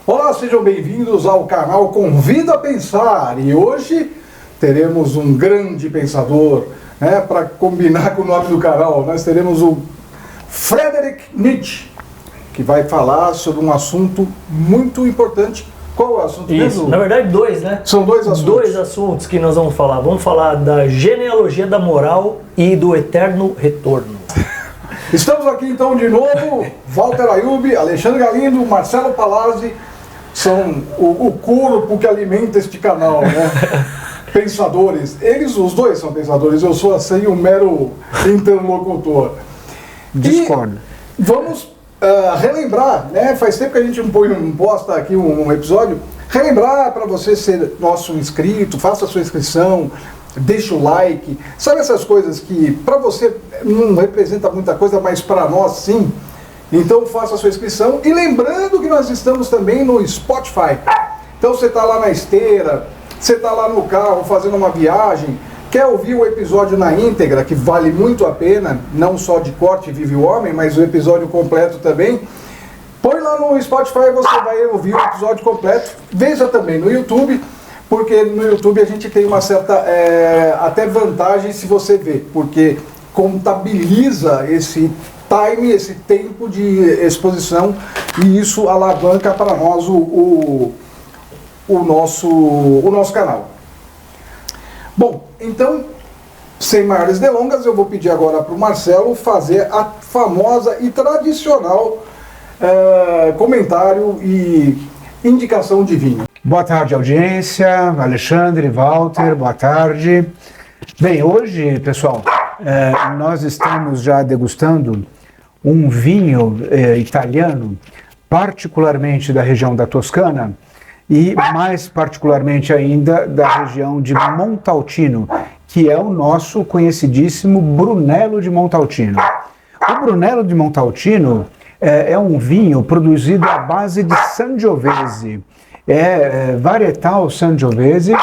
Olá, sejam bem-vindos ao canal Convida a Pensar. E hoje teremos um grande pensador, né, para combinar com o nome do canal. Nós teremos o Friedrich Nietzsche, que vai falar sobre um assunto muito importante. Qual é o assunto mesmo? Na verdade, dois, né? São dois assuntos. Dois assuntos que nós vamos falar. Vamos falar da genealogia da moral e do eterno retorno. Estamos aqui então de novo, Walter Ayub, Alexandre Galindo, Marcelo Palazzi, são o corpo que alimenta este canal, né? Pensadores. Eles, os dois são pensadores, eu sou assim um mero interlocutor. Discordo. E vamos relembrar, né? Faz tempo que a gente não posta aqui um episódio. Relembrar para você ser nosso inscrito, faça a sua inscrição, deixa o like. Sabe essas coisas que para você não representa muita coisa, mas para nós sim? Então faça a sua inscrição. E lembrando que nós estamos também no Spotify. Então você está lá na esteira, você está lá no carro fazendo uma viagem, quer ouvir o episódio na íntegra, que vale muito a pena, não só de corte Vive o Homem, mas o episódio completo também. Põe lá no Spotify, você vai ouvir o episódio completo. Veja também no YouTube, porque no YouTube a gente tem uma certa até vantagem se você ver, porque contabiliza esse time, esse tempo de exposição, e isso alavanca para nós o nosso canal. Bom, então, sem maiores delongas, eu vou pedir agora para o Marcelo fazer a famosa e tradicional comentário e indicação de vinho. Boa tarde, audiência. Alexandre, Walter, boa tarde. Bem, hoje, pessoal, nós estamos já degustando um vinho italiano, particularmente da região da Toscana e mais particularmente ainda da região de Montalcino, que é o nosso conhecidíssimo Brunello di Montalcino. O Brunello di Montalcino é um vinho produzido à base de Sangiovese, varietal Sangiovese,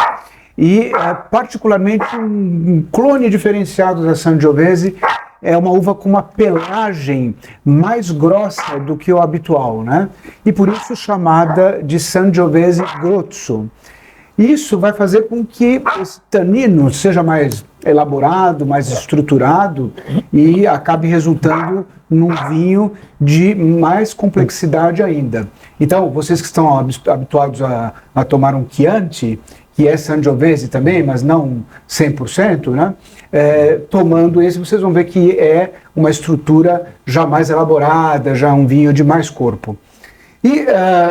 e particularmente um clone diferenciado da Sangiovese. É uma uva com uma pelagem mais grossa do que o habitual, né? E por isso chamada de Sangiovese Grozzo. Isso vai fazer com que esse tanino seja mais elaborado, mais estruturado e acabe resultando num vinho de mais complexidade ainda. Então, vocês que estão habituados a tomar um Chianti, que é Sangiovese também, mas não 100%, né? Tomando esse, vocês vão ver que é uma estrutura já mais elaborada, já um vinho de mais corpo. E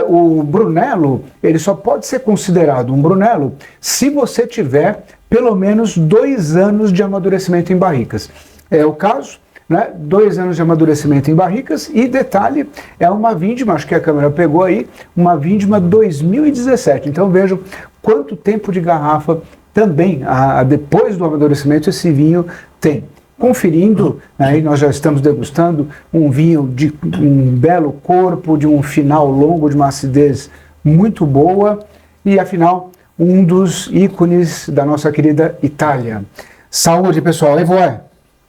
o Brunello, ele só pode ser considerado um Brunello se você tiver pelo menos 2 anos de amadurecimento em barricas. É o caso, né? 2 anos de amadurecimento em barricas, e detalhe, é uma vindima, acho que a câmera pegou aí, uma vindima 2017. Então vejam quanto tempo de garrafa também, depois do amadurecimento, esse vinho tem. Conferindo, aí nós já estamos degustando um vinho de um belo corpo, de um final longo, de uma acidez muito boa, e afinal, um dos ícones da nossa querida Itália. Saúde, pessoal. Evoé.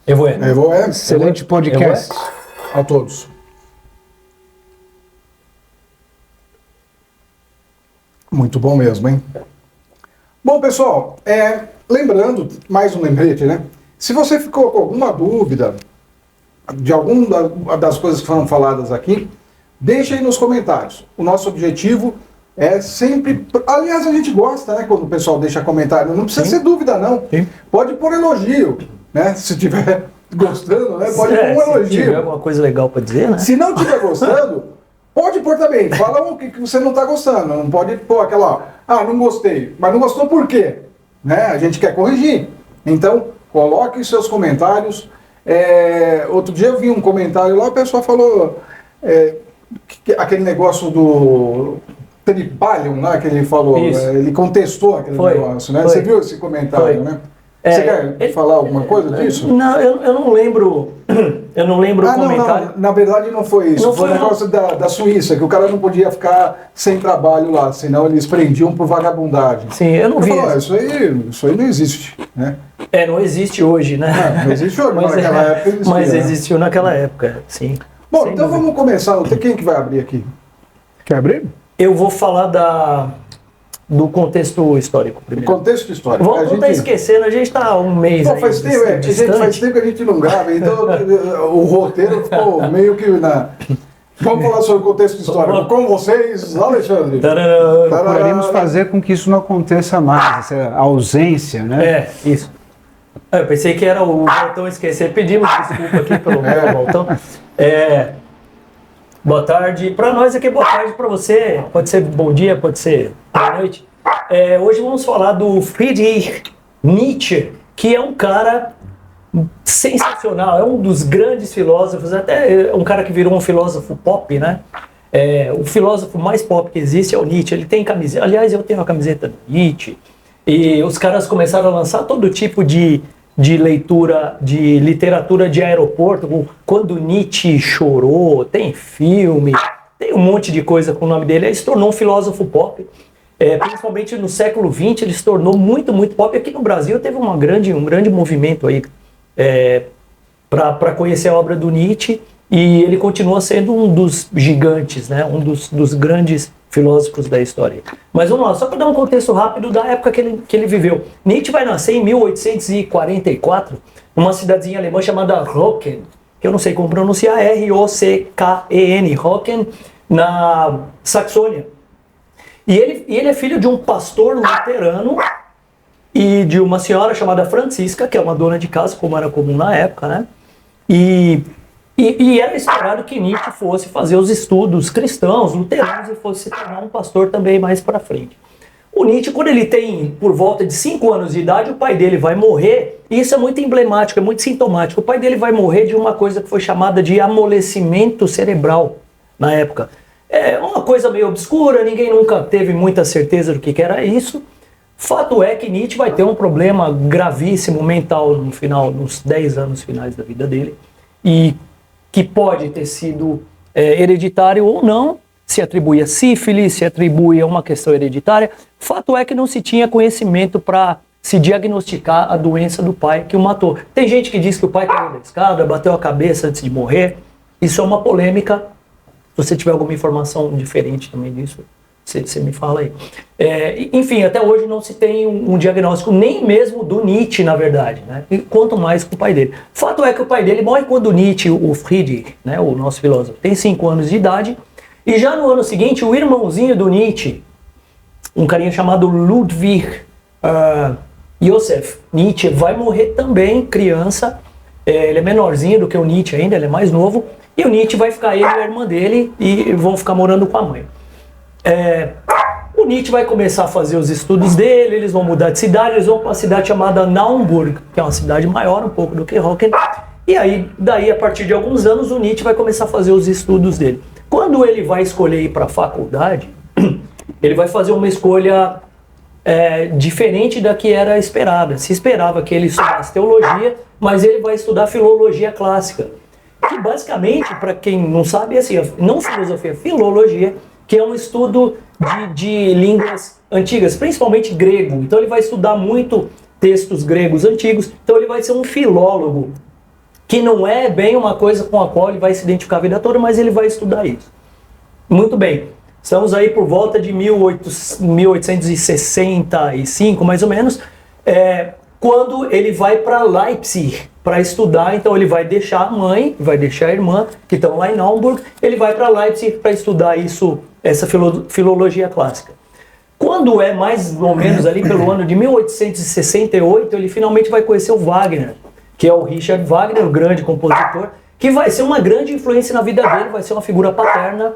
Evoé. Evoé. Excelente podcast. A todos. Muito bom mesmo, hein? Bom, pessoal, lembrando, mais um lembrete, né? Se você ficou com alguma dúvida de alguma das coisas que foram faladas aqui, deixa aí nos comentários. O nosso objetivo é sempre... Aliás, a gente gosta, né, quando o pessoal deixa comentário. Não precisa ser dúvida, não. Sim. Pode pôr elogio, né? Se tiver gostando, né? Pode pôr um elogio. Se tiver alguma coisa legal para dizer, né? Se não estiver gostando, pode pôr também. Fala o que você não está gostando. Não pode pôr aquela... não gostei. Mas não gostou por quê? Né? A gente quer corrigir. Então, coloque os seus comentários. Outro dia eu vi um comentário lá, o pessoal falou aquele negócio do Tripalium, né, que ele falou. Ele contestou aquele negócio, né? Você viu esse comentário, né? Você quer falar alguma coisa disso? Não, eu não lembro. Eu não lembro o comentário. Não, na verdade não foi isso. Foi o negócio da Suíça, que o cara não podia ficar sem trabalho lá, senão eles prendiam por vagabundagem. Sim, eu não vi. Falou, isso aí não existe, né? Não existe hoje, né? Não existe hoje, mas naquela época existia. Mas existiu naquela época, sim. Bom, então vamos começar. Quem que vai abrir aqui? Quer abrir? Eu vou falar do contexto histórico primeiro. Contexto histórico. Vamos não tá esquecendo, a gente está há um mês aí. Faz tempo que a gente não grava, então o roteiro ficou meio que na... Vamos falar sobre o contexto histórico. Com vocês, Alexandre. Procuraremos fazer com que isso não aconteça mais, essa ausência, né? Isso. Eu pensei que era o Valtão esquecer. Pedimos desculpa aqui pelo meu Valtão. Boa tarde. Para nós aqui, boa tarde. Para você, pode ser bom dia, pode ser boa noite. Hoje vamos falar do Friedrich Nietzsche, que é um cara sensacional, é um dos grandes filósofos, até um cara que virou um filósofo pop, né? O filósofo mais pop que existe é o Nietzsche. Ele tem camiseta, aliás, eu tenho a camiseta do Nietzsche, e os caras começaram a lançar todo tipo de leitura, de literatura de aeroporto, quando Nietzsche chorou, tem filme, tem um monte de coisa com o nome dele. Ele se tornou um filósofo pop. Principalmente no século XX, ele se tornou muito, muito pop. Aqui no Brasil teve um grande movimento aí para conhecer a obra do Nietzsche, e ele continua sendo um dos gigantes, né? Um dos grandes filósofos da história. Mas vamos lá, só para dar um contexto rápido da época que ele viveu. Nietzsche vai nascer em 1844, numa cidadezinha alemã chamada Rocken, que eu não sei como pronunciar, R-O-C-K-E-N, Rocken, na Saxônia. E ele é filho de um pastor luterano e de uma senhora chamada Francisca, que é uma dona de casa, como era comum na época, né? E era esperado que Nietzsche fosse fazer os estudos cristãos, luteranos, e fosse se tornar um pastor também mais para frente. O Nietzsche, quando ele tem por volta de 5 anos de idade, o pai dele vai morrer, e isso é muito emblemático, é muito sintomático. O pai dele vai morrer de uma coisa que foi chamada de amolecimento cerebral na época. É uma coisa meio obscura, ninguém nunca teve muita certeza do que era isso. Fato é que Nietzsche vai ter um problema gravíssimo mental no final, nos 10 anos finais da vida dele, e que pode ter sido hereditário ou não, se atribui a sífilis, se atribui a uma questão hereditária. Fato é que não se tinha conhecimento para se diagnosticar a doença do pai que o matou. Tem gente que diz que o pai caiu da escada, bateu a cabeça antes de morrer. Isso é uma polêmica. Se você tiver alguma informação diferente também disso, você me fala aí. Enfim, até hoje não se tem um diagnóstico, nem mesmo do Nietzsche, na verdade, né? E quanto mais com o pai dele. Fato é que o pai dele morre quando Nietzsche, o Friedrich, né, o nosso filósofo, tem 5 anos de idade, e já no ano seguinte, o irmãozinho do Nietzsche, um carinha chamado Ludwig Joseph Nietzsche, vai morrer também criança. Ele é menorzinho do que o Nietzsche ainda, ele é mais novo, e o Nietzsche vai ficar, ele e a irmã dele, e vão ficar morando com a mãe. O Nietzsche vai começar a fazer os estudos dele, eles vão mudar de cidade, eles vão para uma cidade chamada Naumburg, que é uma cidade maior um pouco do que Rocken, e aí, daí, a partir de alguns anos, o Nietzsche vai começar a fazer os estudos dele. Quando ele vai escolher ir para a faculdade, ele vai fazer uma escolha diferente da que era esperada. Se esperava que ele estudasse teologia, mas ele vai estudar filologia clássica, que basicamente, para quem não sabe, é assim, não filosofia, filologia, que é um estudo de línguas antigas, principalmente grego. Então ele vai estudar muito textos gregos antigos, então ele vai ser um filólogo, que não é bem uma coisa com a qual ele vai se identificar a vida toda, mas ele vai estudar isso. Muito bem, estamos aí por volta de 1865, mais ou menos, quando ele vai para Leipzig para estudar. Então ele vai deixar a mãe, vai deixar a irmã, que estão lá em Naumburg, ele vai para Leipzig para estudar essa filologia clássica. Quando é mais ou menos ali pelo ano de 1868, ele finalmente vai conhecer o Wagner, que é o Richard Wagner, o grande compositor, que vai ser uma grande influência na vida dele, vai ser uma figura paterna,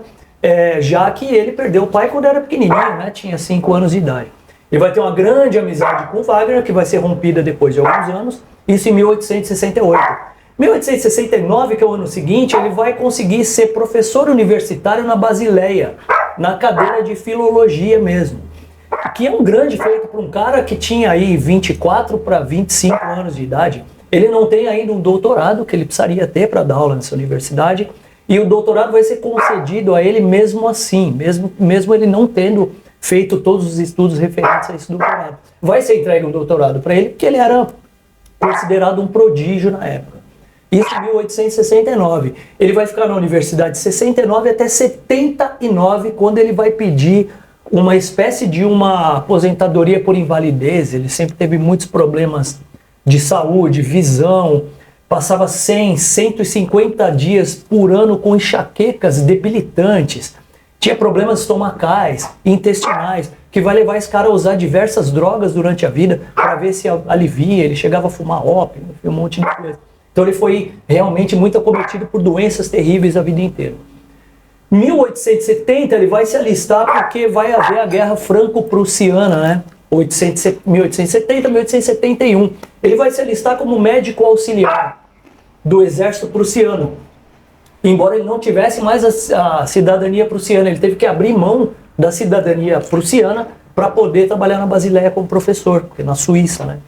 já que ele perdeu o pai quando era pequenininho, né? Tinha 5 anos de idade. Ele vai ter uma grande amizade com o Wagner, que vai ser rompida depois de alguns anos, isso em 1868. 1869, que é o ano seguinte, ele vai conseguir ser professor universitário na Basileia, na cadeira de filologia mesmo, que é um grande feito para um cara que tinha aí 24 para 25 anos de idade. Ele não tem ainda um doutorado que ele precisaria ter para dar aula nessa universidade, e o doutorado vai ser concedido a ele mesmo assim, mesmo ele não tendo feito todos os estudos referentes a esse doutorado. Vai ser entregue um doutorado para ele, porque ele era considerado um prodígio na época. Isso em 1869. Ele vai ficar na universidade de 69 até 79, quando ele vai pedir uma espécie de uma aposentadoria por invalidez. Ele sempre teve muitos problemas de saúde, visão, passava 100, 150 dias por ano com enxaquecas debilitantes, tinha problemas estomacais, intestinais, que vai levar esse cara a usar diversas drogas durante a vida para ver se alivia. Ele chegava a fumar ópio, um monte de coisa. Então ele foi realmente muito acometido por doenças terríveis a vida inteira. Em 1870 ele vai se alistar porque vai haver a Guerra Franco-Prussiana, né? 1870, 1871. Ele vai se alistar como médico auxiliar do exército prussiano. Embora ele não tivesse mais a cidadania prussiana, ele teve que abrir mão da cidadania prussiana para poder trabalhar na Basileia como professor, porque na Suíça, né?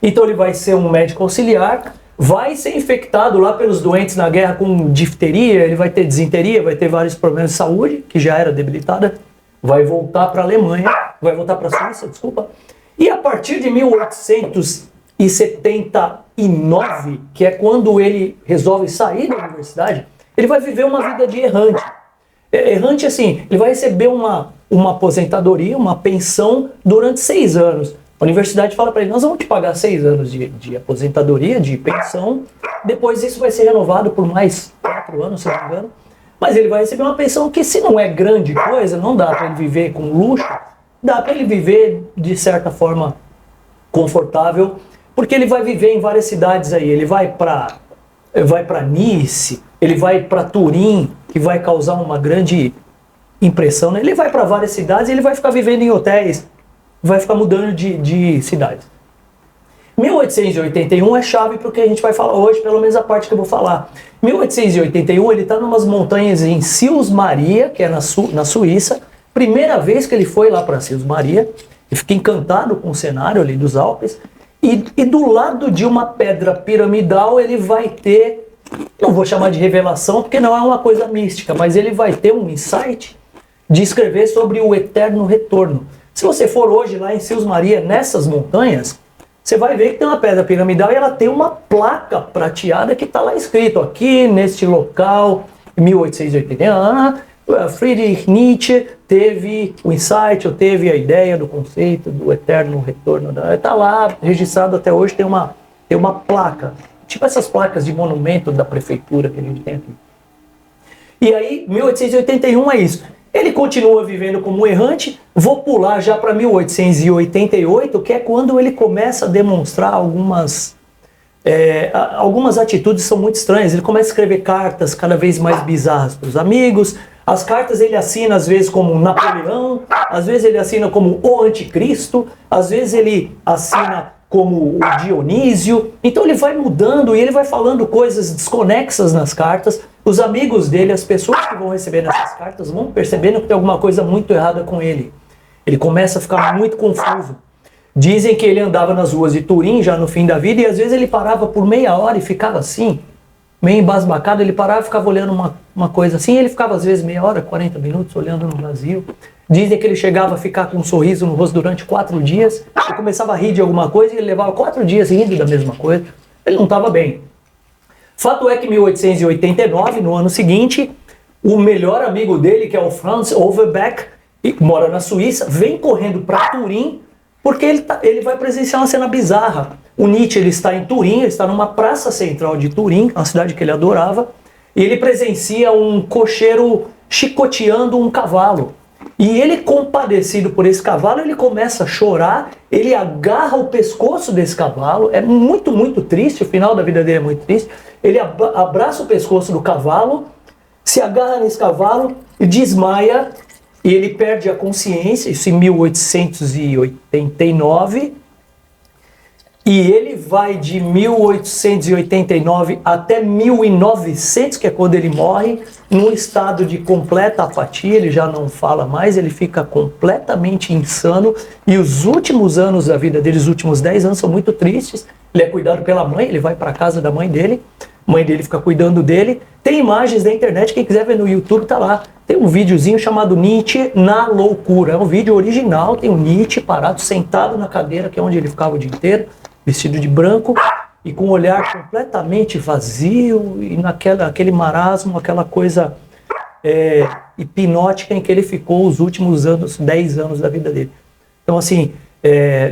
Então ele vai ser um médico auxiliar, vai ser infectado lá pelos doentes na guerra com difteria, ele vai ter disenteria, vai ter vários problemas de saúde, que já era debilitada, vai voltar para a Alemanha, vai voltar para a Suíça, desculpa. E a partir de 1879, que é quando ele resolve sair da universidade, ele vai viver uma vida de errante. Errante assim, ele vai receber uma aposentadoria, uma pensão durante 6 anos. A universidade fala para ele, nós vamos te pagar 6 anos de aposentadoria, de pensão, depois isso vai ser renovado por mais 4 anos, se não me engano. Mas ele vai receber uma pensão que, se não é grande coisa, não dá para ele viver com luxo, dá para ele viver de certa forma confortável, porque ele vai viver em várias cidades aí. Ele vai para Nice, ele vai para Turim, que vai causar uma grande impressão, né? Ele vai para várias cidades e ele vai ficar vivendo em hotéis, vai ficar mudando de cidades. 1881 é chave para o que a gente vai falar hoje, pelo menos a parte que eu vou falar. 1881 ele está em umas montanhas em Sils Maria, que é na Suíça. Primeira vez que ele foi lá para Sils Maria, ele fica encantado com o cenário ali dos Alpes. E do lado de uma pedra piramidal ele vai ter, não vou chamar de revelação porque não é uma coisa mística, mas ele vai ter um insight de escrever sobre o eterno retorno. Se você for hoje lá em Sils Maria, nessas montanhas, você vai ver que tem uma pedra piramidal e ela tem uma placa prateada que está lá escrito aqui, neste local, em 1881, Friedrich Nietzsche teve o insight, ou teve a ideia do conceito do eterno retorno. Está lá registrado até hoje, tem uma placa, tipo essas placas de monumento da prefeitura que a gente tem aqui. E aí, 1881 é isso. Ele continua vivendo como um errante. Vou pular já para 1888, que é quando ele começa a demonstrar algumas atitudes que são muito estranhas. Ele começa a escrever cartas cada vez mais bizarras para os amigos. As cartas ele assina às vezes como Napoleão, às vezes ele assina como o Anticristo, às vezes ele assina como o Dionísio. Então ele vai mudando e ele vai falando coisas desconexas nas cartas. Os amigos dele, as pessoas que vão receber essas cartas, vão percebendo que tem alguma coisa muito errada com ele. Ele começa a ficar muito confuso. Dizem que ele andava nas ruas de Turim já no fim da vida e às vezes ele parava por meia hora e ficava assim, meio embasbacado. Ele parava e ficava olhando uma coisa assim, e ele ficava às vezes meia hora, 40 minutos olhando no vazio. Dizem que ele chegava a ficar com um sorriso no rosto durante 4 dias, ele começava a rir de alguma coisa e ele levava 4 dias rindo da mesma coisa. Ele não estava bem. Fato é que em 1889, no ano seguinte, o melhor amigo dele, que é o Franz Overbeck, que mora na Suíça, vem correndo para Turim, porque ele vai presenciar uma cena bizarra. O Nietzsche ele está em Turim, ele está numa praça central de Turim, uma cidade que ele adorava, e ele presencia um cocheiro chicoteando um cavalo. E ele, compadecido por esse cavalo, ele começa a chorar, ele agarra o pescoço desse cavalo, é muito, muito triste, o final da vida dele é muito triste. Ele abraça o pescoço do cavalo, se agarra nesse cavalo e desmaia, e ele perde a consciência, isso em 1889, e ele vai de 1889 até 1900, que é quando ele morre, num estado de completa apatia. Ele já não fala mais, ele fica completamente insano, e os últimos anos da vida dele, os últimos 10 anos, são muito tristes. Ele é cuidado pela mãe, ele vai para a casa da mãe dele, a mãe dele fica cuidando dele. Tem imagens na internet, quem quiser ver no YouTube tá lá. Tem um videozinho chamado Nietzsche na Loucura, é um vídeo original, tem o Nietzsche parado, sentado na cadeira, que é onde ele ficava o dia inteiro, vestido de branco, e com um olhar completamente vazio e naquele marasmo, aquela coisa hipnótica em que ele ficou os últimos 10 anos da vida dele. Então, assim,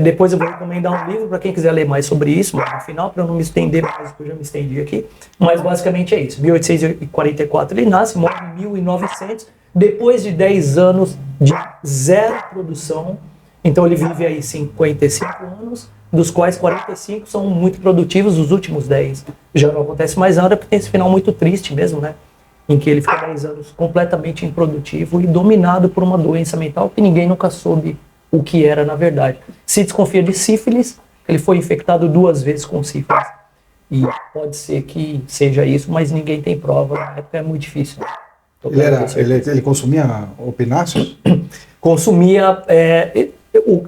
depois eu vou recomendar um livro para quem quiser ler mais sobre isso, mas no final, para eu não me estender mais, porque eu já me estendi aqui, mas basicamente é isso. 1844 ele nasce, morre em 1900, depois de 10 anos de zero produção. Então ele vive aí 55 anos, dos quais 45 são muito produtivos, os últimos 10 já não acontece mais nada, porque tem esse final muito triste mesmo, né? Em que ele fica 10 anos completamente improdutivo e dominado por uma doença mental que ninguém nunca soube o que era na verdade. Se desconfia de sífilis, ele foi infectado 2 vezes com sífilis. E pode ser que seja isso, mas ninguém tem prova, na época é muito difícil. Ele consumia opináceos? Consumia...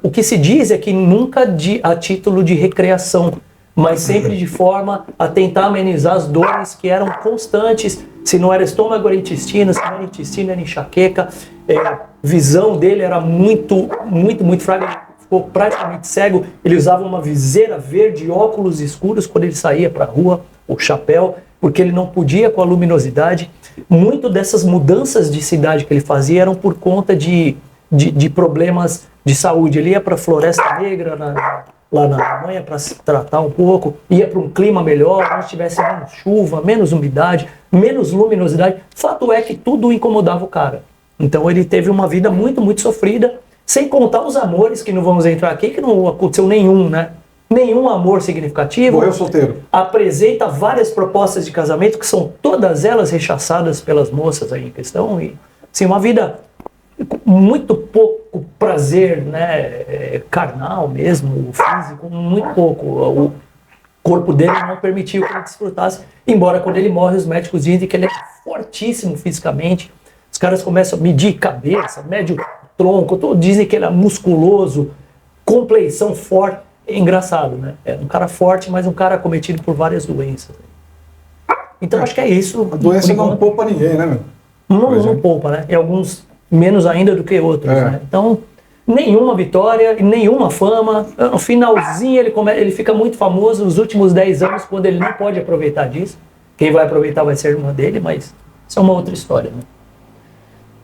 O que se diz é que nunca a título de recreação, mas sempre de forma a tentar amenizar as dores que eram constantes. Se não era estômago, era intestino, se não era intestino, era enxaqueca. A visão dele era muito fraca, ele ficou praticamente cego. Ele usava uma viseira verde e óculos escuros quando ele saía para a rua, o chapéu, porque ele não podia com a luminosidade. Muito dessas mudanças de cidade que ele fazia eram por conta de problemas de saúde. Ele ia para a Floresta Negra, lá na Alemanha, para se tratar um pouco, ia para um clima melhor, onde tivesse menos chuva, menos umidade, menos luminosidade. Fato é que tudo incomodava o cara. Então ele teve uma vida muito sofrida, sem contar os amores, que não vamos entrar aqui, que não aconteceu nenhum, né? Nenhum amor significativo. Morreu solteiro. Apresenta várias propostas de casamento, que são todas elas rechaçadas pelas moças aí em questão. E, assim, uma vida muito pouco prazer, né, carnal mesmo, físico, muito pouco. O corpo dele não permitiu que ele desfrutasse, embora quando ele morre os médicos dizem que ele é fortíssimo fisicamente. Os caras começam a medir cabeça, mede o tronco, dizem que ele é musculoso, compleição forte. É engraçado, né? É um cara forte, mas um cara acometido por várias doenças. Então acho que é isso. A doença não poupa ninguém, né, meu? Não poupa, né? E alguns menos ainda do que outros, né? Então, nenhuma vitória e nenhuma fama. No finalzinho ele fica muito famoso nos últimos 10 anos, quando ele não pode aproveitar disso. Quem vai aproveitar vai ser a irmã dele, mas isso é uma outra história, né?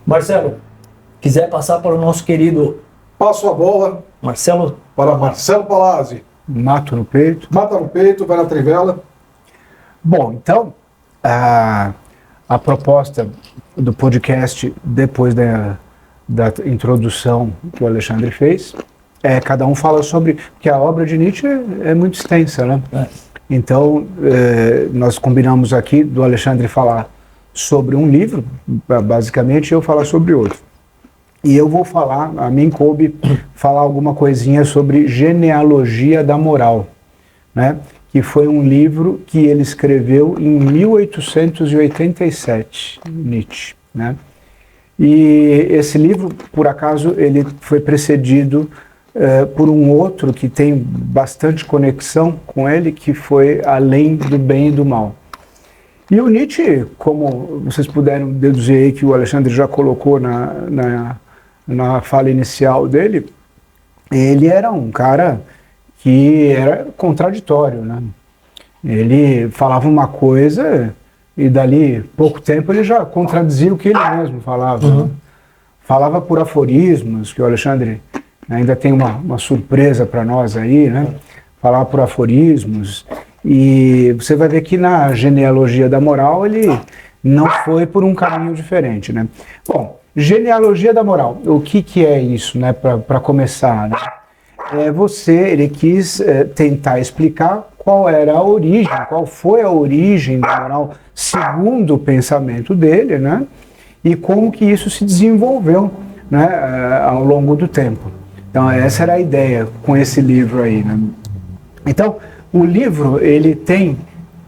Marcelo, quiser passar para o nosso querido... Passo a bola para Marcelo Palazzi. Mato no peito. Mata no peito, vai na trivela. Bom, então, a proposta do podcast, depois da introdução que o Alexandre fez, cada um fala sobre... Porque a obra de Nietzsche é muito extensa, né? Então, nós combinamos aqui do Alexandre falar sobre um livro, basicamente, e eu falar sobre outro. E eu vou falar, a mim coube falar alguma coisinha sobre Genealogia da Moral, né? Que foi um livro que ele escreveu em 1887, Nietzsche, né? E esse livro, por acaso, ele foi precedido por um outro que tem bastante conexão com ele, que foi Além do Bem e do Mal. E o Nietzsche, como vocês puderam deduzir aí que o Alexandre já colocou na fala inicial dele, ele era um cara que era contraditório, né? Ele falava uma coisa e dali pouco tempo ele já contradizia o que ele mesmo falava. Né? Falava por aforismos, que o Alexandre ainda tem uma surpresa para nós aí, né? Falava por aforismos, e você vai ver que na Genealogia da Moral ele não foi por um caminho diferente, né? Bom, Genealogia da Moral, o que é isso, né, para começar, né? Ele quis tentar explicar qual era a origem, qual foi a origem da moral segundo o pensamento dele, né, e como que isso se desenvolveu, né, ao longo do tempo. Então essa era a ideia com esse livro aí, né? Então o livro ele tem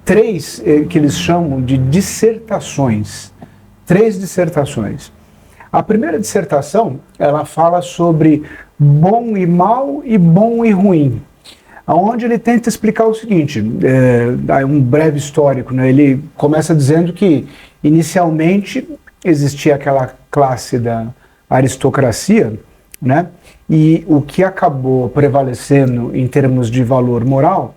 3 que eles chamam de dissertações, 3 dissertações. A primeira dissertação, ela fala sobre bom e mal e bom e ruim, onde ele tenta explicar o seguinte, um breve histórico, né? Ele começa dizendo que inicialmente existia aquela classe da aristocracia, né? E o que acabou prevalecendo em termos de valor moral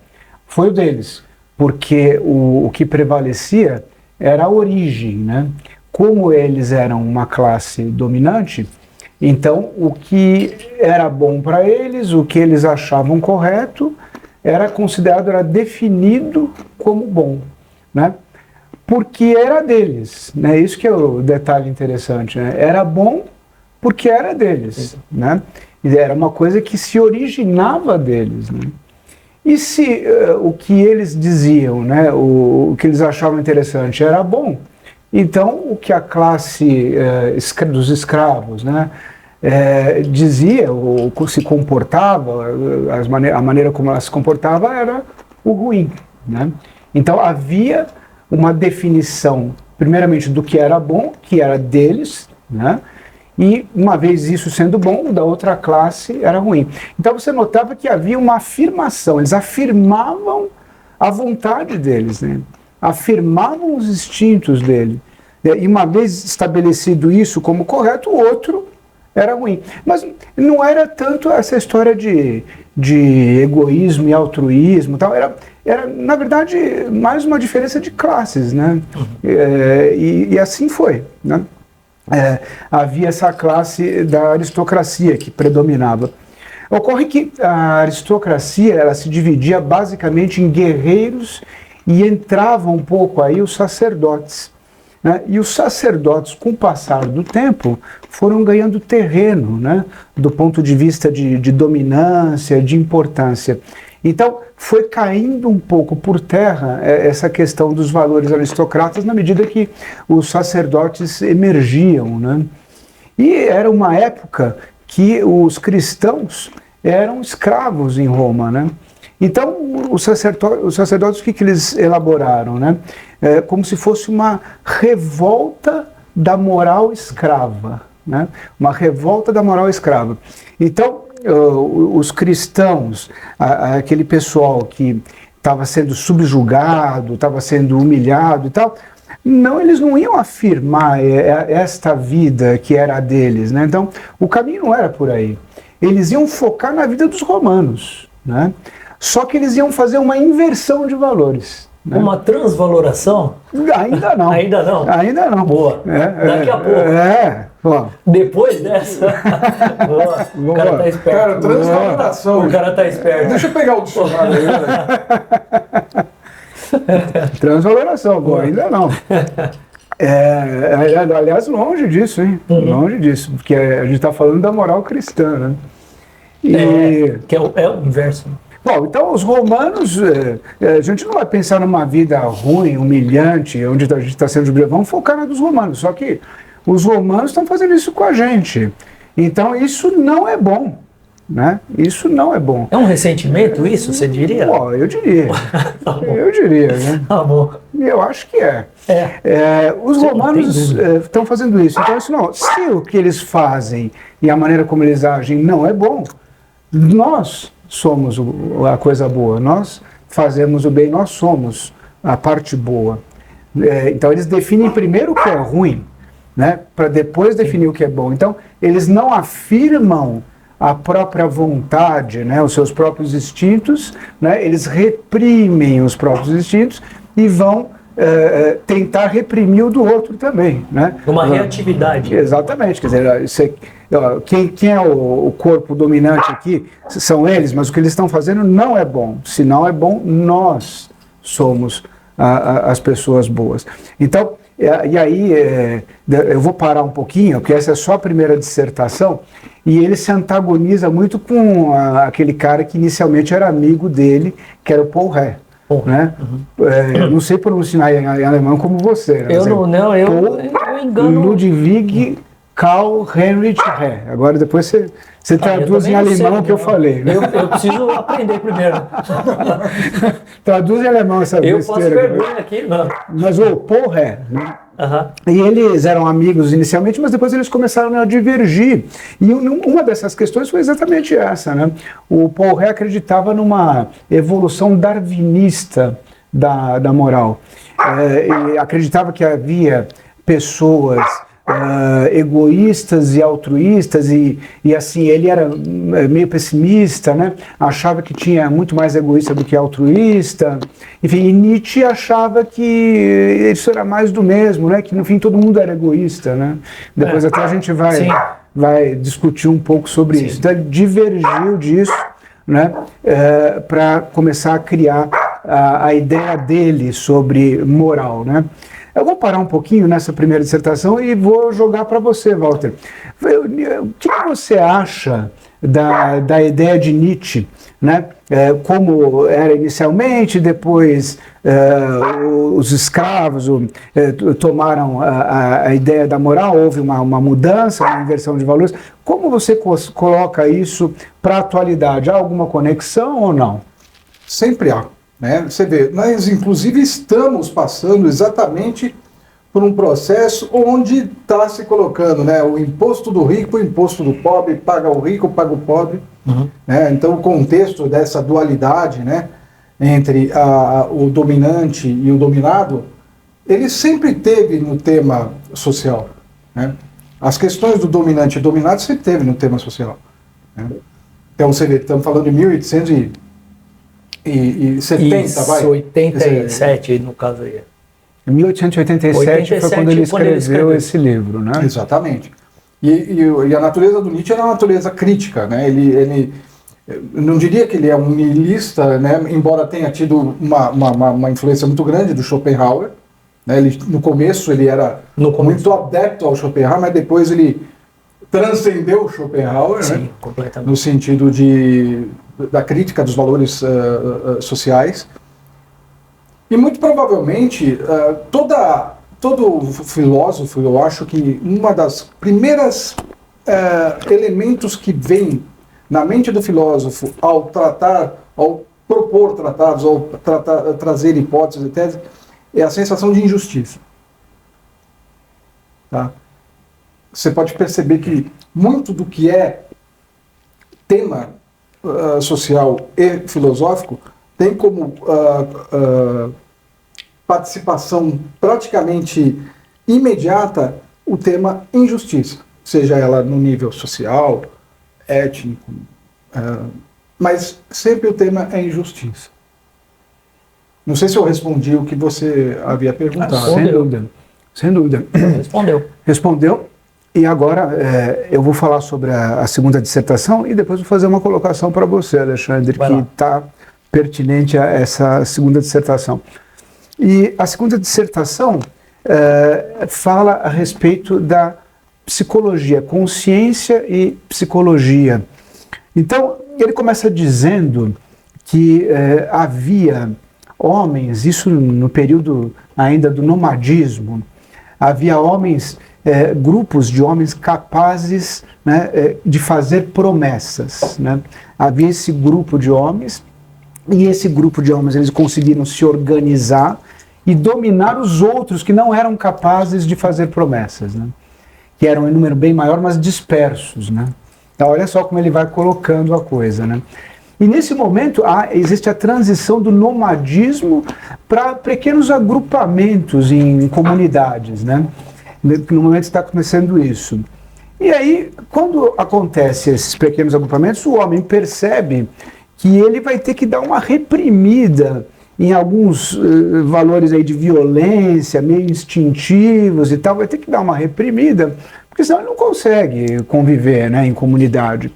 foi o deles, porque o que prevalecia era a origem, né? Como eles eram uma classe dominante, então o que era bom para eles, o que eles achavam correto, era considerado, era definido como bom, né? Porque era deles, né? Isso que é o detalhe interessante, né? Era bom porque era deles, né? E era uma coisa que se originava deles, né? E se o que eles diziam, né, o que eles achavam interessante era bom, então o que a classe dos escravos, né, dizia, ou se comportava, a maneira como ela se comportava era o ruim, né? Então havia uma definição, primeiramente, do que era bom, que era deles, né? E uma vez isso sendo bom, da outra classe era ruim. Então você notava que havia uma afirmação, eles afirmavam a vontade deles, né? Afirmavam os instintos dele. E uma vez estabelecido isso como correto, o outro era ruim. Mas não era tanto essa história de egoísmo e altruísmo, tal. Era, na verdade, mais uma diferença de classes, né? E assim foi, né? Havia essa classe da aristocracia que predominava. Ocorre que a aristocracia ela se dividia basicamente em guerreiros e entrava um pouco aí os sacerdotes, né? E os sacerdotes, com o passar do tempo, foram ganhando terreno, né? Do ponto de vista de dominância, de importância. Então, foi caindo um pouco por terra essa questão dos valores aristocratas na medida que os sacerdotes emergiam, né? E era uma época que os cristãos eram escravos em Roma, né? Então, os sacerdotes, o que eles elaboraram, né? Como se fosse uma revolta da moral escrava, né? Uma revolta da moral escrava. Então, os cristãos, aquele pessoal que estava sendo subjugado, estava sendo humilhado e tal, não, eles não iam afirmar esta vida que era a deles, né? Então, o caminho não era por aí. Eles iam focar na vida dos romanos, né? Só que eles iam fazer uma inversão de valores. Né? Uma transvaloração? Ainda não. Ainda não? Ainda não. Boa. Daqui a pouco. Depois dessa. Boa. O cara tá esperto. Cara, transvaloração. O cara tá esperto. Deixa eu pegar o dicionário aí, né? Transvaloração, boa, ainda não. Aliás, longe disso, hein? Longe disso, porque a gente está falando da moral cristã, né? Que é o inverso. Bom, então os romanos, a gente não vai pensar numa vida ruim, humilhante, onde a gente está sendo jubilado, vamos focar na dos romanos, só que os romanos estão fazendo isso com a gente, então isso não é bom, né? Isso não é bom. É um ressentimento isso, você diria? Bom, eu diria, Tá bom. eu diria, né? Tá bom. Eu acho que é. Os romanos estão fazendo isso, então isso não, se o que eles fazem e a maneira como eles agem não é bom, nós somos a coisa boa, nós fazemos o bem, nós somos a parte boa. Então eles definem primeiro o que é ruim, né, para depois definir o que é bom. Então eles não afirmam a própria vontade, né, os seus próprios instintos, né, eles reprimem os próprios instintos e vão tentar reprimir o do outro também, né? Uma reatividade. Exatamente, quer dizer, quem é o corpo dominante aqui são eles, mas o que eles estão fazendo não é bom. Se não é bom, nós somos as pessoas boas. Então, e aí eu vou parar um pouquinho, porque essa é só a primeira dissertação, e ele se antagoniza muito com aquele cara que inicialmente era amigo dele, que era o Paul Ré. Né? Eu não sei pronunciar em alemão como você. Né? Eu engano. Ludwig Karl Heinrich Ré. Agora depois você traduz em alemão o que eu falei. Né? Eu preciso aprender primeiro. Traduz em alemão essa besteira. Eu posso vergonha aqui, não. Mas o Paul Ré, né? Uhum. E eles eram amigos inicialmente, mas depois eles começaram a divergir. E uma dessas questões foi exatamente essa, né? O Paul Ré acreditava numa evolução darwinista da moral. E acreditava que havia pessoas egoístas e altruístas, e assim, ele era meio pessimista, né? Achava que tinha muito mais egoísta do que altruísta. Enfim, e Nietzsche achava que isso era mais do mesmo, né? Que no fim todo mundo era egoísta, né? Depois até a gente vai discutir um pouco sobre isso. Então ele divergiu disso, né? Para começar a criar a ideia dele sobre moral, né? Eu vou parar um pouquinho nessa primeira dissertação e vou jogar para você, Walter. O que você acha da ideia de Nietzsche, né? Como era inicialmente, depois os escravos tomaram a ideia da moral, houve uma mudança, uma inversão de valores. Como você coloca isso para a atualidade? Há alguma conexão ou não? Sempre há. Né? Você vê, nós inclusive estamos passando exatamente por um processo onde está se colocando, né, o imposto do rico, o imposto do pobre, paga o rico, paga o pobre. Né? Então o contexto dessa dualidade, né, entre o dominante e o dominado, ele sempre teve no tema social. Né? As questões do dominante e dominado sempre teve no tema social. Né? Então você vê, estamos falando de 1870, vai? 87, no caso aí. Em 1887 foi quando ele escreveu esse livro, né? Exatamente. E a natureza do Nietzsche era uma natureza crítica, né? Ele não diria que ele é um nihilista, né? Embora tenha tido uma influência muito grande do Schopenhauer. Né? No começo ele era muito adepto ao Schopenhauer, mas depois ele transcendeu o Schopenhauer, sim, né? completamente. No sentido da crítica dos valores sociais. E muito provavelmente todo filósofo, eu acho que uma das primeiras elementos que vem na mente do filósofo ao propor tratados, ao trazer hipóteses e teses, é a sensação de injustiça. Tá? Você pode perceber que muito do que é tema social e filosófico tem como participação praticamente imediata o tema injustiça, seja ela no nível social, étnico, mas sempre o tema é injustiça. Não sei se eu respondi o que você havia perguntado. Sem dúvida. Sem dúvida. Respondeu. E agora eu vou falar sobre a segunda dissertação e depois vou fazer uma colocação para você, Alexandre, que está pertinente a essa segunda dissertação. E a segunda dissertação fala a respeito da psicologia, consciência e psicologia. Então, ele começa dizendo que havia homens, isso no período ainda do nomadismo, havia homens, grupos de homens capazes, né, de fazer promessas. Né? Havia esse grupo de homens, e esse grupo de homens eles conseguiram se organizar e dominar os outros que não eram capazes de fazer promessas, né? Que eram em número bem maior, mas dispersos. Né? Então olha só como ele vai colocando a coisa. Né? E nesse momento existe a transição do nomadismo para pequenos agrupamentos em comunidades. Né? No momento está acontecendo isso. E aí, quando acontece esses pequenos agrupamentos, o homem percebe que ele vai ter que dar uma reprimida em alguns valores aí de violência, meio instintivos e tal, vai ter que dar uma reprimida, porque senão ele não consegue conviver, né, em comunidade.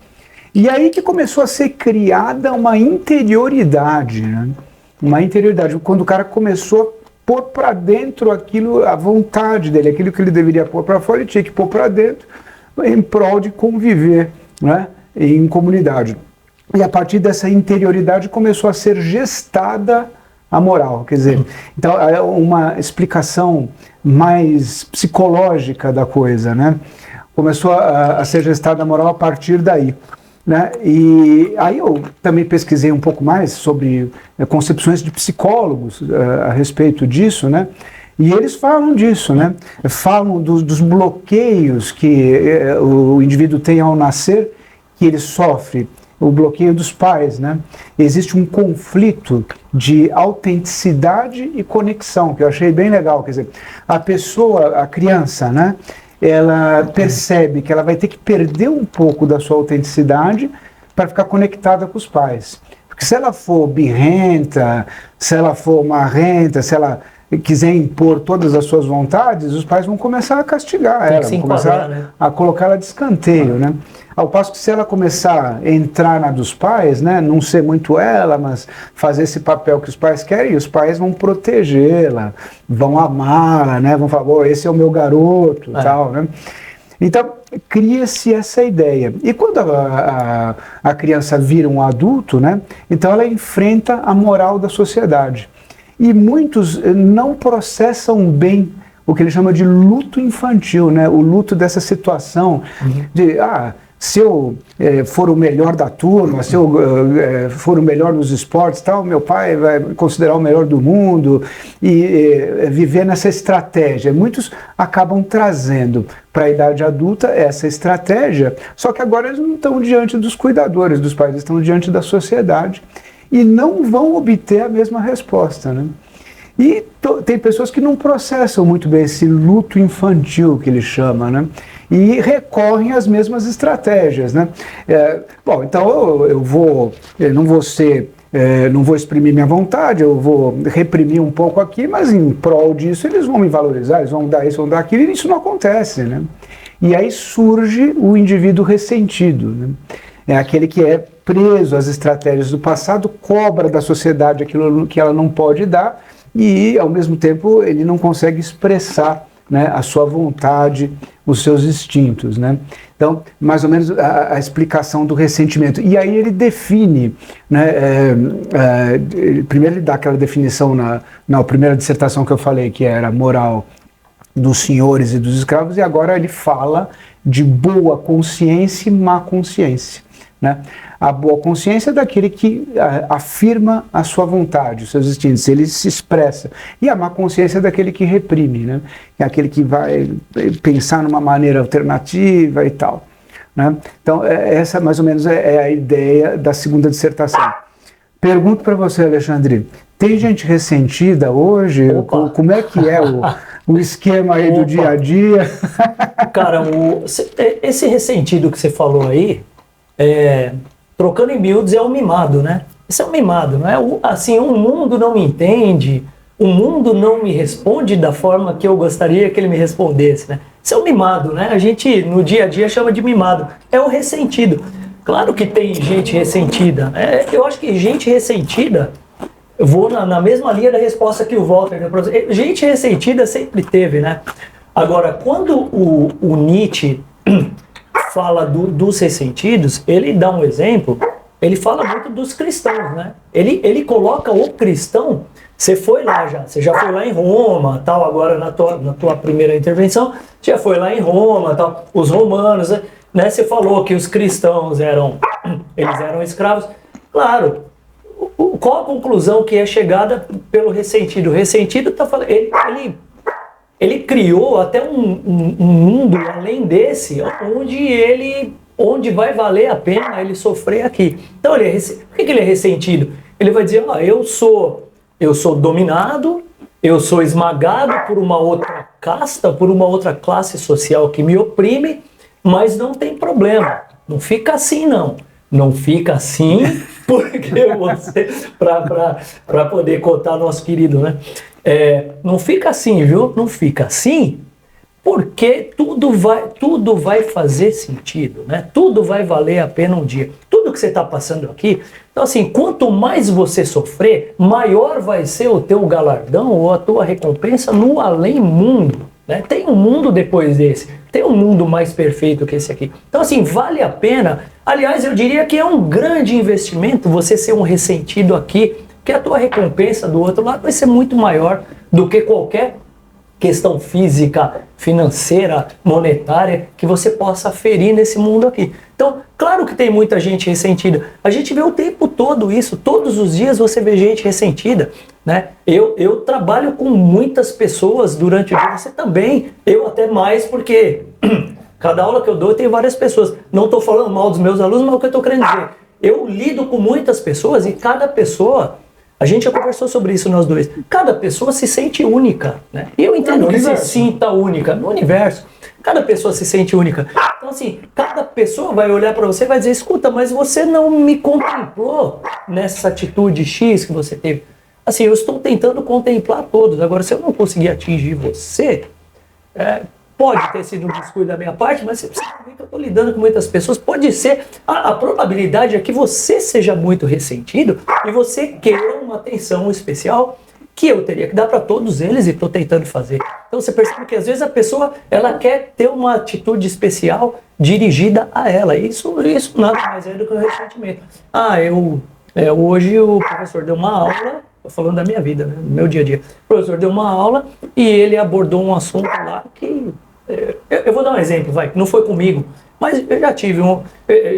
E aí que começou a ser criada uma interioridade, né? Uma interioridade, quando o cara começou a pôr para dentro aquilo, a vontade dele, aquilo que ele deveria pôr para fora, ele tinha que pôr para dentro em prol de conviver, né, em comunidade. E a partir dessa interioridade começou a ser gestada a moral. Quer dizer, então é uma explicação mais psicológica da coisa, né? Começou a ser gestada a moral a partir daí. Né? E aí eu também pesquisei um pouco mais sobre concepções de psicólogos a respeito disso, né? E eles falam disso, né? Falam dos bloqueios que o indivíduo tem ao nascer, que ele sofre, o bloqueio dos pais, né? Existe um conflito de autenticidade e conexão, que eu achei bem legal. Quer dizer, a pessoa, a criança, né? ela percebe que ela vai ter que perder um pouco da sua autenticidade para ficar conectada com os pais. Porque se ela for birrenta, se ela for marrenta, se ela quiser impor todas as suas vontades, os pais vão começar a castigar ela, vão começar a colocá-la de escanteio, né? Ao passo que se ela começar a entrar na dos pais, né, não ser muito ela, mas fazer esse papel que os pais querem, os pais vão protegê-la, vão amá-la, né, vão falar, esse é o meu garoto, tal, né? Então, cria-se essa ideia. E quando a criança vira um adulto, né, então ela enfrenta a moral da sociedade. E muitos não processam bem o que ele chama de luto infantil, né? O luto dessa situação de, se eu for o melhor da turma, se eu for o melhor nos esportes, tal, meu pai vai me considerar o melhor do mundo, e viver nessa estratégia. Muitos acabam trazendo para a idade adulta essa estratégia, só que agora eles não estão diante dos cuidadores dos pais, eles estão diante da sociedade, e não vão obter a mesma resposta, né? E tem pessoas que não processam muito bem esse luto infantil que ele chama, né? E recorrem às mesmas estratégias, né? Bom, então eu não vou exprimir minha vontade, eu vou reprimir um pouco aqui, mas em prol disso eles vão me valorizar, eles vão dar isso, vão dar aquilo, e isso não acontece, né? E aí surge o indivíduo ressentido, né? É aquele que é preso às estratégias do passado, cobra da sociedade aquilo que ela não pode dar e, ao mesmo tempo, ele não consegue expressar, né, a sua vontade, os seus instintos, né? Então, mais ou menos a explicação do ressentimento. E aí ele define, né, primeiro ele dá aquela definição na primeira dissertação que eu falei, que era moral dos senhores e dos escravos, e agora ele fala de boa consciência e má consciência, né? A boa consciência é daquele que afirma a sua vontade, os seus instintos, ele se expressa. E a má consciência é daquele que reprime, né? É aquele que vai pensar numa maneira alternativa e tal, né? Então, essa mais ou menos é a ideia da segunda dissertação. Pergunto para você, Alexandre, tem gente ressentida hoje? Opa. Como é que é o esquema aí do dia a dia? Cara, esse ressentido que você falou aí, trocando em miúdos, é o mimado, né? Esse é o mimado, não é? Assim, o mundo não me entende, o mundo não me responde da forma que eu gostaria que ele me respondesse, né? Esse é o mimado, né? A gente, no dia a dia, chama de mimado. É o ressentido. Claro que tem gente ressentida. Eu acho que gente ressentida, eu vou na mesma linha da resposta que o Walter deu pra você. Gente ressentida sempre teve, né? Agora, quando o Nietzsche fala dos ressentidos, ele dá um exemplo, ele fala muito dos cristãos, né? Ele coloca o cristão, você já foi lá em Roma, tal, agora na tua primeira intervenção, já foi lá em Roma, tal, os romanos, né? Você falou que os cristãos eram escravos. Claro, qual a conclusão que é chegada pelo ressentido? O ressentido está falando, ele criou até um mundo além desse, onde vai valer a pena ele sofrer aqui. Então, por que ele é ressentido? Ele vai dizer, eu sou dominado, eu sou esmagado por uma outra casta, por uma outra classe social que me oprime, mas não tem problema. Não fica assim, não. Não fica assim, porque você, para poder contar nosso querido, né? Não fica assim, viu? Não fica assim, porque tudo vai fazer sentido, né? Tudo vai valer a pena um dia. Tudo que você está passando aqui, então assim, quanto mais você sofrer, maior vai ser o teu galardão ou a tua recompensa no além-mundo, né? Tem um mundo depois desse, tem um mundo mais perfeito que esse aqui. Então assim, vale a pena. Aliás, eu diria que é um grande investimento você ser um ressentido aqui, que a tua recompensa do outro lado vai ser muito maior do que qualquer questão física, financeira, monetária que você possa aferir nesse mundo aqui. Então, claro que tem muita gente ressentida. A gente vê o tempo todo isso, todos os dias você vê gente ressentida, né? Eu trabalho com muitas pessoas durante o dia, você também, eu até mais, porque cada aula que eu dou tem várias pessoas. Não estou falando mal dos meus alunos, mas o que eu estou querendo dizer, eu lido com muitas pessoas e cada pessoa, a gente já conversou sobre isso nós dois, cada pessoa se sente única, né? E eu entendo que se sinta única no universo. Cada pessoa se sente única. Então, assim, cada pessoa vai olhar para você e vai dizer, escuta, mas você não me contemplou nessa atitude X que você teve. Assim, eu estou tentando contemplar todos. Agora, se eu não conseguir atingir você, pode ter sido um descuido da minha parte, mas você precisa ver que eu estou lidando com muitas pessoas. Pode ser, a probabilidade é que você seja muito ressentido e você queira uma atenção especial que eu teria que dar para todos eles e estou tentando fazer. Então você percebe que às vezes a pessoa ela quer ter uma atitude especial dirigida a ela. Isso nada mais é do que um ressentimento. Hoje o professor deu uma aula, estou falando da minha vida, né, do meu dia a dia. O professor deu uma aula e ele abordou um assunto lá que... Eu vou dar um exemplo, não foi comigo, mas eu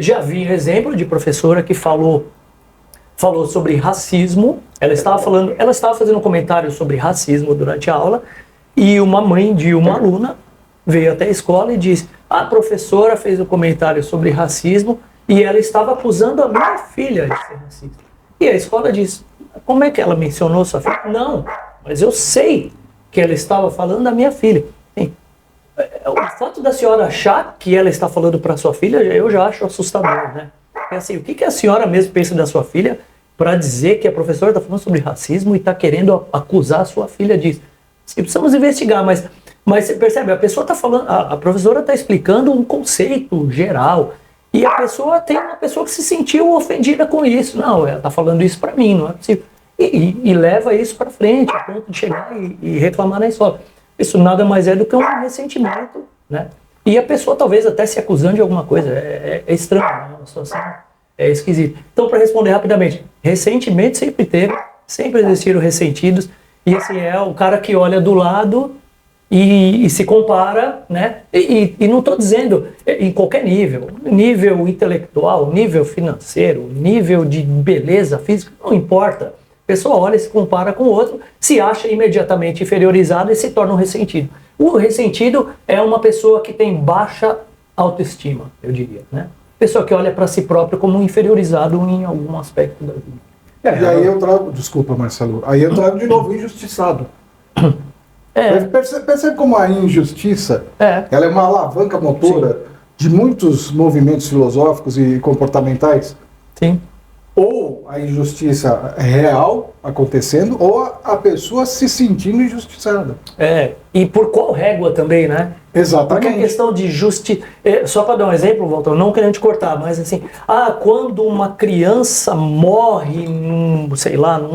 já vi um exemplo de professora que falou sobre racismo. Ela estava fazendo um comentário sobre racismo durante a aula e uma mãe de uma aluna veio até a escola e disse: a professora fez um comentário sobre racismo e ela estava acusando a minha filha de ser racista. E a escola disse: como é que ela mencionou sua filha? Não, mas eu sei que ela estava falando da minha filha. Sim. O fato da senhora achar que ela está falando para sua filha, eu já acho assustador, né? É assim, o que a senhora mesmo pensa da sua filha para dizer que a professora está falando sobre racismo e está querendo acusar a sua filha disso? Assim, precisamos investigar, mas você percebe, a pessoa está falando, a professora está explicando um conceito geral e a pessoa tem uma pessoa que se sentiu ofendida com isso. Não, ela está falando isso para mim, não é possível. E leva isso para frente, a ponto de chegar e reclamar na escola. Isso nada mais é do que um ressentimento, né? E a pessoa talvez até se acusando de alguma coisa. É estranho, né? Uma situação esquisita. Então, para responder rapidamente, ressentimento sempre teve, sempre existiram ressentidos. E esse é o cara que olha do lado e se compara, né? E não estou dizendo em qualquer nível intelectual, nível financeiro, nível de beleza física, não importa. A pessoa olha e se compara com o outro, se acha imediatamente inferiorizado e se torna um ressentido. O ressentido é uma pessoa que tem baixa autoestima, eu diria, né? Pessoa que olha para si próprio como um inferiorizado em algum aspecto da vida. E aí eu trago, desculpa Marcelo, aí eu trago de novo o injustiçado. Percebe como a injustiça ela é uma alavanca motora de muitos movimentos filosóficos e comportamentais? Sim. Ou a injustiça real acontecendo, ou a pessoa se sentindo injustiçada. E por qual régua também, né? Exatamente. Porque a questão de justiça... Só para dar um exemplo, Walter, não querendo te cortar, mas assim... quando uma criança morre num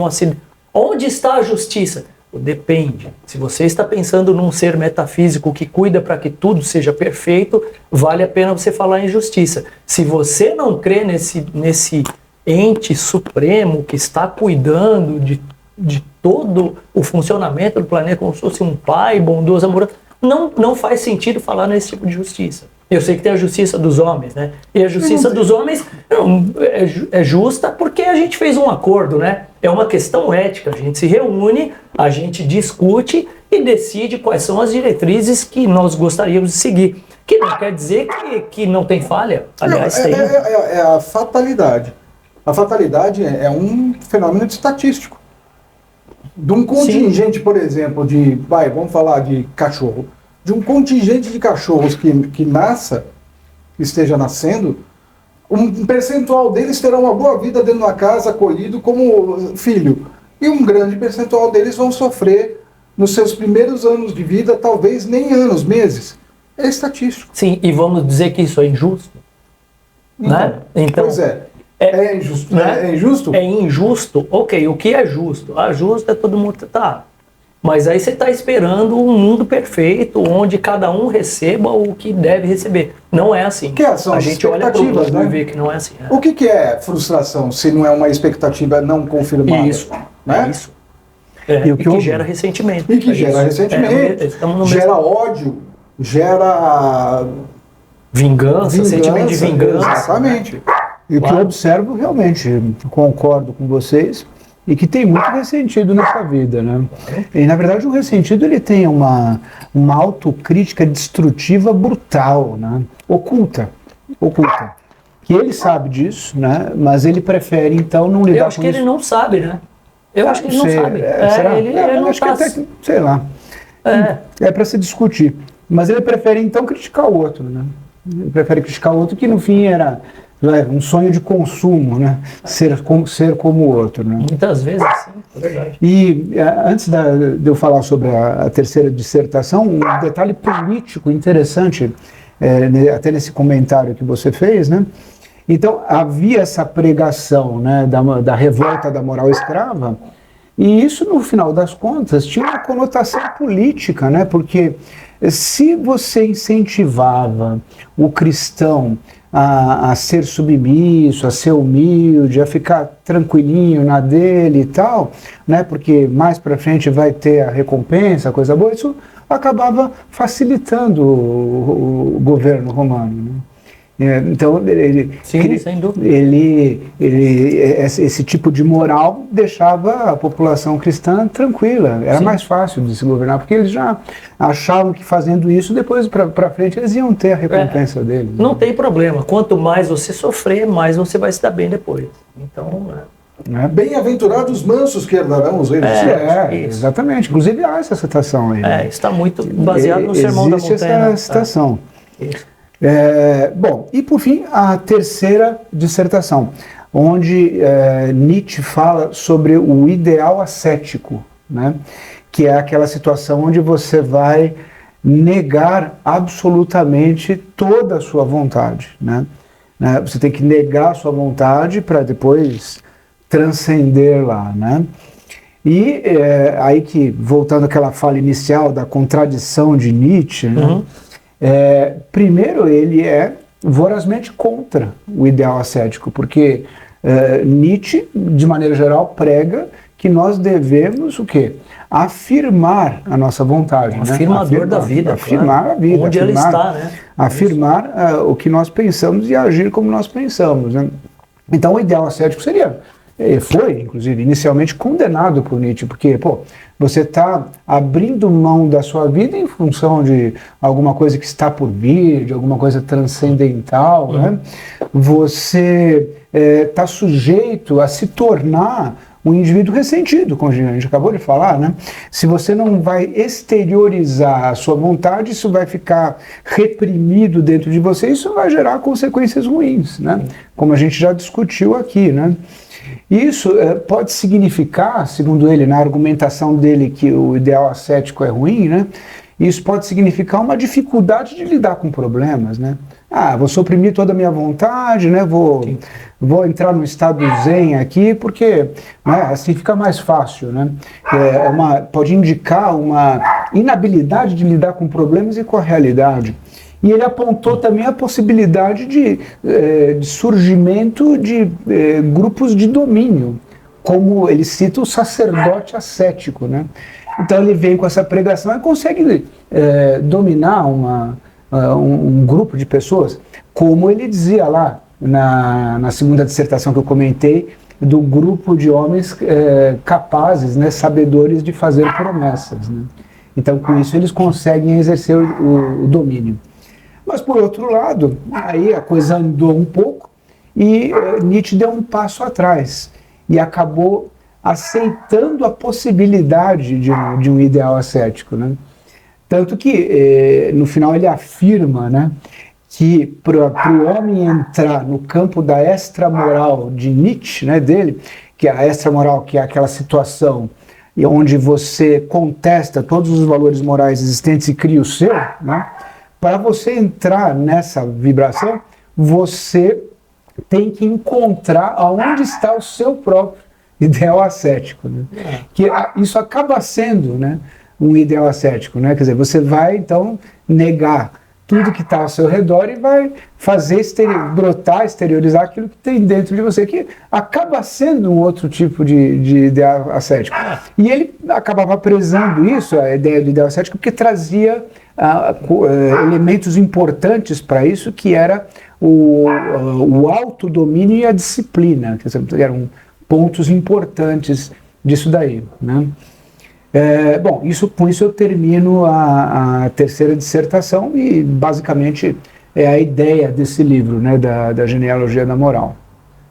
acidente... Onde está a justiça? Depende. Se você está pensando num ser metafísico que cuida para que tudo seja perfeito, vale a pena você falar em justiça. Se você não crê nesse ente supremo que está cuidando de todo o funcionamento do planeta como se fosse um pai bondoso, amoroso, não faz sentido falar nesse tipo de justiça. Eu sei que tem a justiça dos homens, né? E a justiça dos homens é justa porque a gente fez um acordo, né? É uma questão ética. A gente se reúne, a gente discute e decide quais são as diretrizes que nós gostaríamos de seguir. Que não quer dizer que não tem falha. Aliás, tem. É a fatalidade. A fatalidade é um fenômeno estatístico. De um contingente, por exemplo, vamos falar de cachorro, de um contingente de cachorros que esteja nascendo, um percentual deles terá uma boa vida dentro da casa, acolhido como filho. E um grande percentual deles vão sofrer nos seus primeiros anos de vida, talvez nem anos, meses. É estatístico. Sim, e vamos dizer que isso é injusto? Né? Então, pois é. É injusto? Né? É injusto? É injusto. Ok, o que é justo? Justo é todo mundo... Tá. Mas aí você está esperando um mundo perfeito, onde cada um receba o que deve receber. Não é assim. São a gente olha para o mundo, né? E vê que não é assim. O que é frustração, se não é uma expectativa não confirmada? Isso. Né? Isso. E o que gera ressentimento. E que gera ressentimento, gera ódio, gera... Vingança, sentimento de vingança. Exatamente. E o que eu observo, realmente, concordo com vocês, e que tem muito ressentido nessa vida, né? E, na verdade, o ressentido, ele tem uma autocrítica destrutiva brutal, né? Oculta. Que ele sabe disso, né? Mas ele prefere, então, não lidar com isso. Eu acho que ele não sabe, né? Eu acho que ele não sabe. Será? Ele não acho que até, sei lá. É para se discutir. Mas ele prefere então criticar o outro, né? Ele prefere criticar o outro que no fim era um sonho de consumo, né? Ser como o outro, né? Muitas vezes, sim, é verdade. E antes de eu falar sobre a terceira dissertação, um detalhe político interessante, até nesse comentário que você fez, né? Então, havia essa pregação, né, da revolta da moral escrava, e isso, no final das contas, tinha uma conotação política, né? Porque se você incentivava o cristão a ser submisso, a ser humilde, a ficar tranquilinho na dele e tal, né? Porque mais para frente vai ter a recompensa, coisa boa, isso acabava facilitando o governo romano, né? Então, Sem dúvida. esse tipo de moral deixava a população cristã tranquila. Era mais fácil de se governar, porque eles já achavam que fazendo isso, depois para frente, eles iam ter a recompensa deles. Não tem problema. Quanto mais você sofrer, mais você vai se dar bem depois. Então, Bem-aventurados mansos que herdarão os reinos dos céus. Exatamente. Inclusive há essa citação aí. Né? Está muito baseado no Sermão da Montanha. Existe essa citação. Isso. Bom, e por fim, a terceira dissertação, onde Nietzsche fala sobre o ideal ascético, né? Que é aquela situação onde você vai negar absolutamente toda a sua vontade, né? Você tem que negar a sua vontade para depois transcender lá, né? E aí que, voltando àquela fala inicial da contradição de Nietzsche, né? Primeiro, ele é vorazmente contra o ideal ascético, porque Nietzsche, de maneira geral, prega que nós devemos o quê? Afirmar a nossa vontade. Afirmador da vida. Afirmar a vida. Onde ela está, né? Afirmar o que nós pensamos e agir como nós pensamos, né? Então, o ideal ascético foi, inclusive, inicialmente condenado por Nietzsche, porque, você está abrindo mão da sua vida em função de alguma coisa que está por vir, de alguma coisa transcendental, né? Você está sujeito a se tornar um indivíduo ressentido, como a gente acabou de falar, né? Se você não vai exteriorizar a sua vontade, isso vai ficar reprimido dentro de você, isso vai gerar consequências ruins, né? Como a gente já discutiu aqui, né? Isso pode significar, segundo ele, na argumentação dele que o ideal ascético é ruim, né? Isso pode significar uma dificuldade de lidar com problemas, né? Vou suprimir toda a minha vontade, né? Vou entrar no estado zen aqui, porque assim fica mais fácil, né? Pode indicar uma inabilidade de lidar com problemas e com a realidade. E ele apontou também a possibilidade de surgimento de grupos de domínio, como ele cita o sacerdote ascético, né? Então ele vem com essa pregação e consegue dominar um grupo de pessoas, como ele dizia lá na segunda dissertação que eu comentei, do grupo de homens capazes, né, sabedores de fazer promessas, né? Então com isso eles conseguem exercer o domínio. Mas, por outro lado, aí a coisa andou um pouco e Nietzsche deu um passo atrás e acabou aceitando a possibilidade de um ideal ascético, né? Tanto que, no final, ele afirma, né, que para o homem entrar no campo da extramoral de Nietzsche, né, dele, que é a extramoral, que é aquela situação onde você contesta todos os valores morais existentes e cria o seu, né? Para você entrar nessa vibração, você tem que encontrar aonde está o seu próprio ideal ascético, né? Que isso acaba sendo, né, um ideal ascético, né? Quer dizer, você vai então negar tudo que está ao seu redor e vai fazer exteriorizar aquilo que tem dentro de você, que acaba sendo um outro tipo de ideal ascético. E ele acabava prezando isso, a ideia do ideal ascético, porque trazia elementos importantes para isso, que era o autodomínio e a disciplina, que eram pontos importantes disso daí, né? Bom, com isso eu termino a terceira dissertação e basicamente é a ideia desse livro, né, da genealogia da moral.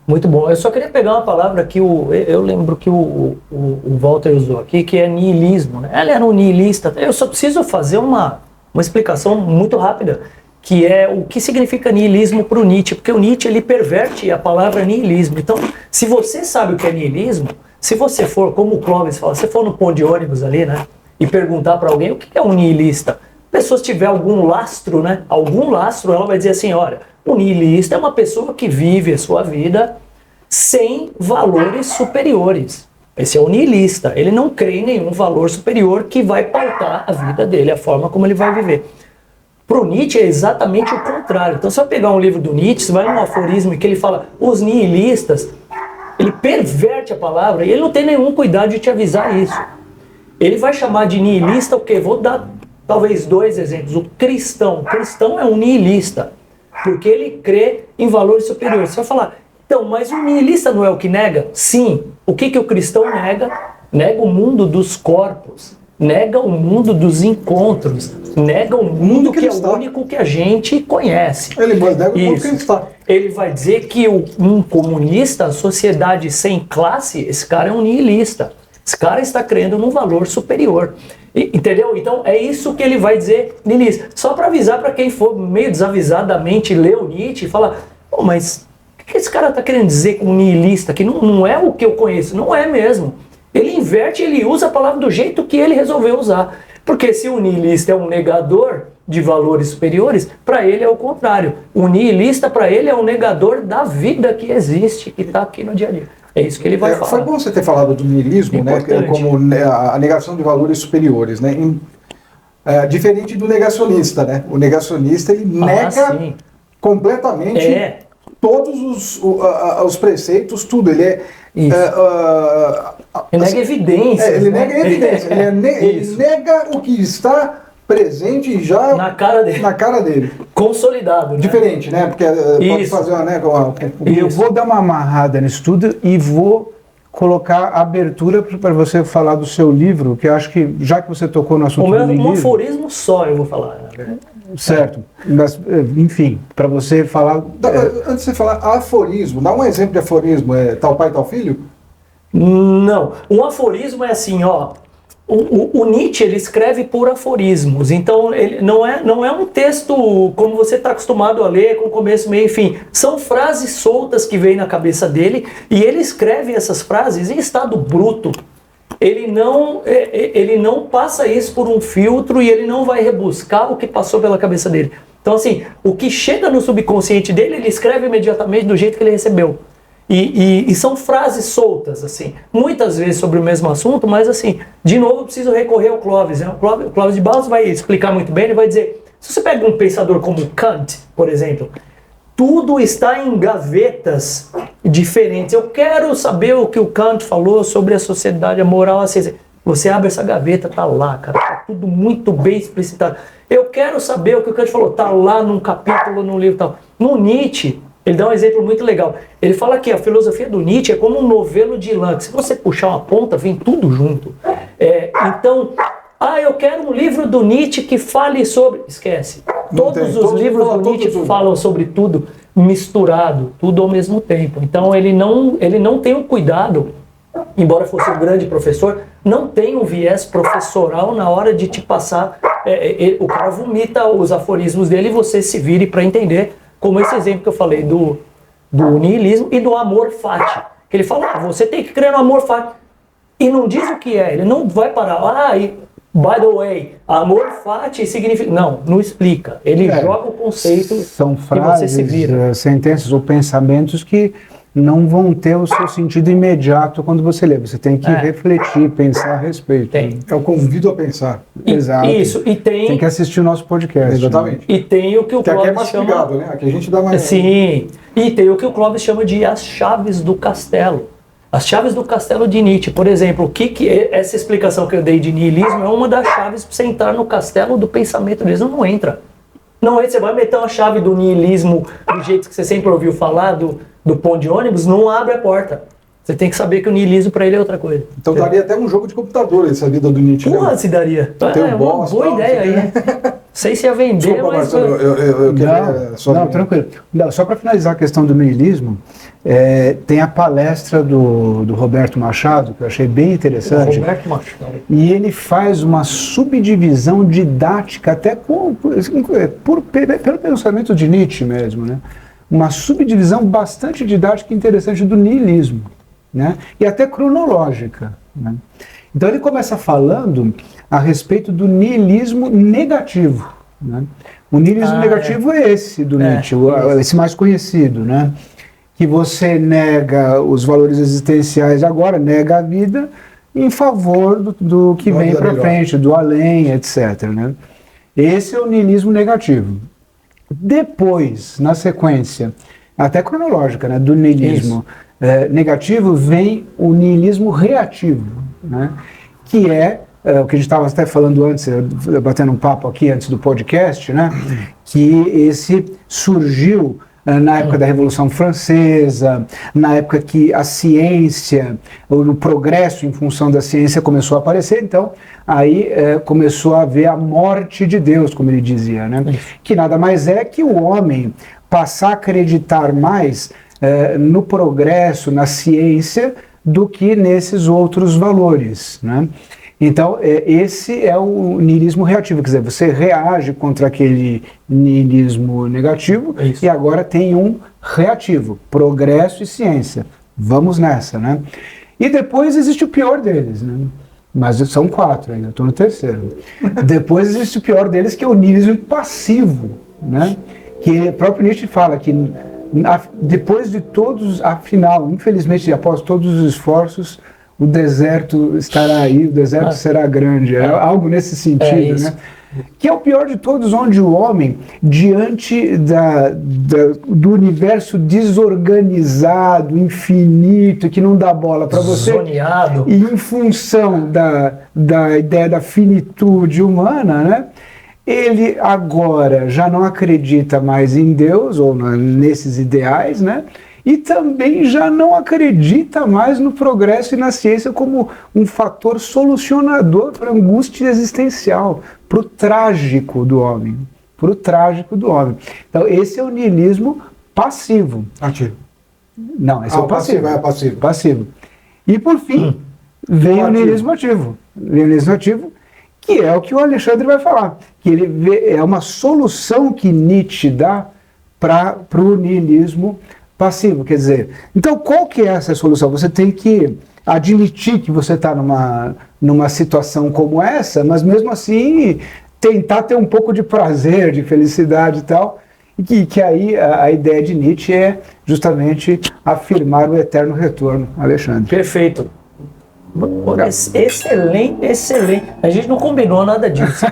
Muito bom. Eu só queria pegar uma palavra que eu lembro que o Walter usou aqui, que é niilismo, né? Ele era um niilista. Eu só preciso fazer uma uma explicação muito rápida, que é o que significa niilismo para o Nietzsche, porque o Nietzsche ele perverte a palavra niilismo. Então, se você sabe o que é niilismo, se você for, como o Clóvis fala, se for no ponto de ônibus ali, né, e perguntar para alguém o que é um niilista, a pessoa se tiver algum lastro, né, ela vai dizer assim, olha, o niilista é uma pessoa que vive a sua vida sem valores superiores. Esse é o niilista. Ele não crê em nenhum valor superior que vai pautar a vida dele, a forma como ele vai viver. Para o Nietzsche é exatamente o contrário. Então, se eu pegar um livro do Nietzsche, você vai num aforismo em que ele fala os niilistas, ele perverte a palavra e ele não tem nenhum cuidado de te avisar isso. Ele vai chamar de niilista o quê? Vou dar talvez 2 exemplos. O cristão. O cristão é um niilista, porque ele crê em valores superiores. Você vai falar, então, mas o niilista não é o que nega? Sim. O que o cristão nega? Nega o mundo dos corpos, nega o mundo dos encontros, nega o mundo que é o único que a gente conhece. Ele nega o mundo que ele está. Ele vai dizer que um comunista, a sociedade sem classe, esse cara é um niilista. Esse cara está crendo num valor superior. Entendeu? Então é isso que ele vai dizer niilista. Só para avisar para quem for meio desavisadamente ler o Nietzsche e falar, oh, mas o que esse cara está querendo dizer com niilista? Que não é o que eu conheço. Não é mesmo. Ele inverte, ele usa a palavra do jeito que ele resolveu usar. Porque se o niilista é um negador de valores superiores, para ele é o contrário. O niilista, para ele, é um negador da vida que existe, que está aqui no dia a dia. É isso que ele vai falar. Foi bom você ter falado do niilismo, né, como a negação de valores superiores, né? Diferente do negacionista, né? O negacionista, ele nega completamente todos os preceitos, tudo. Ele ele nega evidências. Ele nega evidência. Ele nega o que está presente já na cara dele. Consolidado. Né? Diferente, né? Porque pode fazer uma... Né, eu vou dar uma amarrada nisso tudo e vou colocar a abertura para você falar do seu livro, que eu acho que, já que você tocou no assunto do livro... Um aforismo só eu vou falar, na verdade. Certo. Mas, enfim, para você falar... Antes de você falar aforismo, dá um exemplo de aforismo. É tal pai, tal filho? Não. Um aforismo é assim, ó... O Nietzsche, ele escreve por aforismos, então ele não é um texto como você está acostumado a ler, com começo, meio e fim. São frases soltas que vêm na cabeça dele e ele escreve essas frases em estado bruto. Ele não passa isso por um filtro e ele não vai rebuscar o que passou pela cabeça dele. Então, assim, o que chega no subconsciente dele, ele escreve imediatamente do jeito que ele recebeu. E são frases soltas, assim, muitas vezes sobre o mesmo assunto, mas assim, de novo eu preciso recorrer ao Clóvis, né? O Clóvis de Barros vai explicar muito bem, ele vai dizer, se você pega um pensador como Kant, por exemplo, tudo está em gavetas diferentes. Eu quero saber o que o Kant falou sobre a sociedade, a moral, a ciência. Você abre essa gaveta, tá lá, cara, tá tudo muito bem explicitado. Eu quero saber o que o Kant falou, tá lá num capítulo, num livro e tal. No Nietzsche, ele dá um exemplo muito legal. Ele fala que a filosofia do Nietzsche é como um novelo de lã, que se você puxar uma ponta, vem tudo junto. Então, eu quero um livro do Nietzsche que fale sobre... Esquece. Todos os livros do Nietzsche falam sobre tudo misturado, tudo ao mesmo tempo. Então, ele não tem um cuidado, embora fosse um grande professor, não tem um viés professoral na hora de te passar... o cara vomita os aforismos dele e você se vire para entender, como esse exemplo que eu falei do niilismo e do amor fati. Que ele fala, você tem que crer no amor fati. E não diz o que é, ele não vai parar. By the way, amor fati significa... Não explica. Ele joga o conceito são frases, e você se vira. Sentenças ou pensamentos que não vão ter o seu sentido imediato quando você lê. Você tem que refletir, pensar a respeito. Tem. É o convido a pensar. Exato. Isso, e tem que assistir o nosso podcast. Exatamente. Né? E tem o que o Clóvis chama... aqui é mastigado, né? Aqui a gente dá mais... Sim. E tem o que o Clóvis chama de as chaves do castelo. As chaves do castelo de Nietzsche. Por exemplo, essa explicação que eu dei de niilismo é uma das chaves para você entrar no castelo do pensamento deles. Não entra. Não entra. Você vai meter uma chave do niilismo do jeito que você sempre ouviu falar, do ponto de ônibus, não abre a porta. Você tem que saber que o niilismo para ele é outra coisa. Então daria até um jogo de computador essa vida do Nietzsche. Porra, se daria. É uma boa ideia aí. Não sei se ia vender, Desculpa, mas... Marcelo, eu queria... Não, tranquilo. Não, só para finalizar a questão do niilismo, tem a palestra do Roberto Machado, que eu achei bem interessante. Roberto Machado. E ele faz uma subdivisão didática, até pelo pensamento de Nietzsche mesmo, né? Uma subdivisão bastante didática e interessante do niilismo, né? E até cronológica, né? Então ele começa falando a respeito do niilismo negativo, né? O niilismo negativo é esse do Nietzsche, esse mais conhecido, né? Que você nega os valores existenciais agora, nega a vida em favor do que vem para frente, do além, etc., né? Esse é o niilismo negativo. Depois, na sequência, até cronológica, né, do niilismo negativo, vem o niilismo reativo, né, que é o que a gente estava até falando antes, batendo um papo aqui antes do podcast, né, que esse surgiu na época da Revolução Francesa, na época que a ciência, o progresso em função da ciência começou a aparecer, então aí começou a haver a morte de Deus, como ele dizia, né? Que nada mais é que o homem passar a acreditar mais no progresso, na ciência, do que nesses outros valores, né? Então, esse é o niilismo reativo, quer dizer, você reage contra aquele niilismo negativo e agora tem um reativo, progresso e ciência. Vamos nessa, né? E depois existe o pior deles, né? Mas são 4 ainda, estou no terceiro. Depois existe o pior deles, que é o niilismo passivo, né? Que o próprio Nietzsche fala que depois de todos, afinal, infelizmente, após todos os esforços, o deserto estará aí, o deserto será grande, algo nesse sentido, né? Que é o pior de todos, onde o homem, diante do universo desorganizado, infinito, que não dá bola para você, zoneado, e em função da ideia da finitude humana, né? Ele agora já não acredita mais em Deus, ou nesses ideais, né? E também já não acredita mais no progresso e na ciência como um fator solucionador para a angústia existencial, para o trágico do homem. Para o trágico do homem. Então, esse é o niilismo passivo. Ativo. Não, esse é o passivo. É passivo. Passivo. E, por fim, vem o niilismo ativo. Vem o niilismo ativo, que é o que o Alexandre vai falar. Que ele é uma solução que Nietzsche dá para o niilismo passivo, quer dizer, então qual que é essa solução? Você tem que admitir que você está numa situação como essa, mas mesmo assim tentar ter um pouco de prazer, de felicidade e tal, e que aí a ideia de Nietzsche é justamente afirmar o eterno retorno, Alexandre. Perfeito. Excelente, excelente. A gente não combinou nada disso.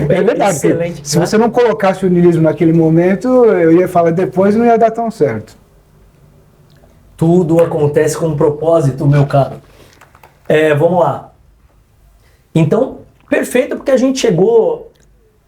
É verdade. Excelente. Se você não colocasse o niilismo naquele momento, eu ia falar depois, não ia dar tão certo. Tudo acontece com um propósito, meu caro. Vamos lá. Então, perfeito, porque a gente chegou...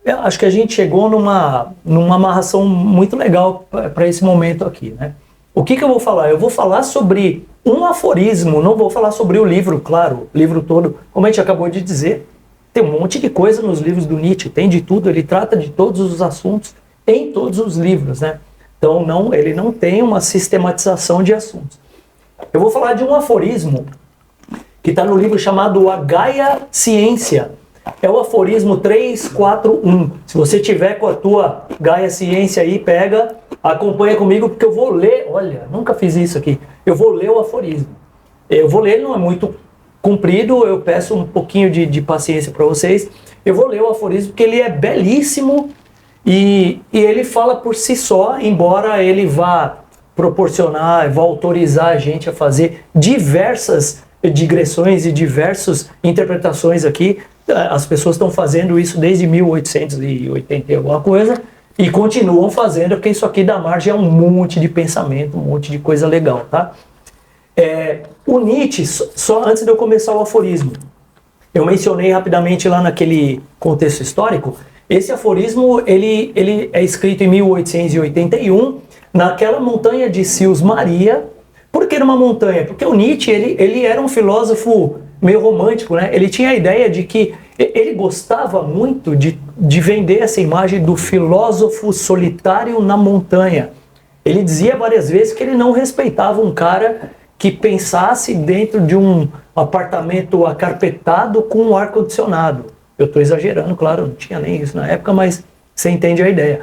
Acho que a gente chegou numa amarração muito legal para esse momento aqui, né? O que eu vou falar? Eu vou falar sobre um aforismo, não vou falar sobre o livro, claro, o livro todo, como a gente acabou de dizer, tem um monte de coisa nos livros do Nietzsche, tem de tudo, ele trata de todos os assuntos em todos os livros, né? Então ele não tem uma sistematização de assuntos. Eu vou falar de um aforismo que está no livro chamado A Gaia Ciência. É o aforismo 341. Se você tiver com a tua Gaia Ciência aí, pega, acompanha comigo, porque eu vou ler, olha, nunca fiz isso aqui, eu vou ler o aforismo. Eu vou ler, não é muito comprido, eu peço um pouquinho de paciência para vocês. Eu vou ler o aforismo porque ele é belíssimo e ele fala por si só, embora ele vá proporcionar, vá autorizar a gente a fazer diversas digressões e diversas interpretações aqui. As pessoas estão fazendo isso desde 1880 e alguma coisa e continuam fazendo, porque isso aqui dá margem a um monte de pensamento, um monte de coisa legal, tá? O Nietzsche, só antes de eu começar o aforismo, eu mencionei rapidamente lá naquele contexto histórico, esse aforismo ele é escrito em 1881, naquela montanha de Sils Maria, Por que numa montanha? Porque o Nietzsche, ele era um filósofo meio romântico, né? Ele tinha a ideia de que ele gostava muito de vender essa imagem do filósofo solitário na montanha. Ele dizia várias vezes que ele não respeitava um cara que pensasse dentro de um apartamento acarpetado com um ar-condicionado. Eu estou exagerando, claro, não tinha nem isso na época, mas você entende a ideia.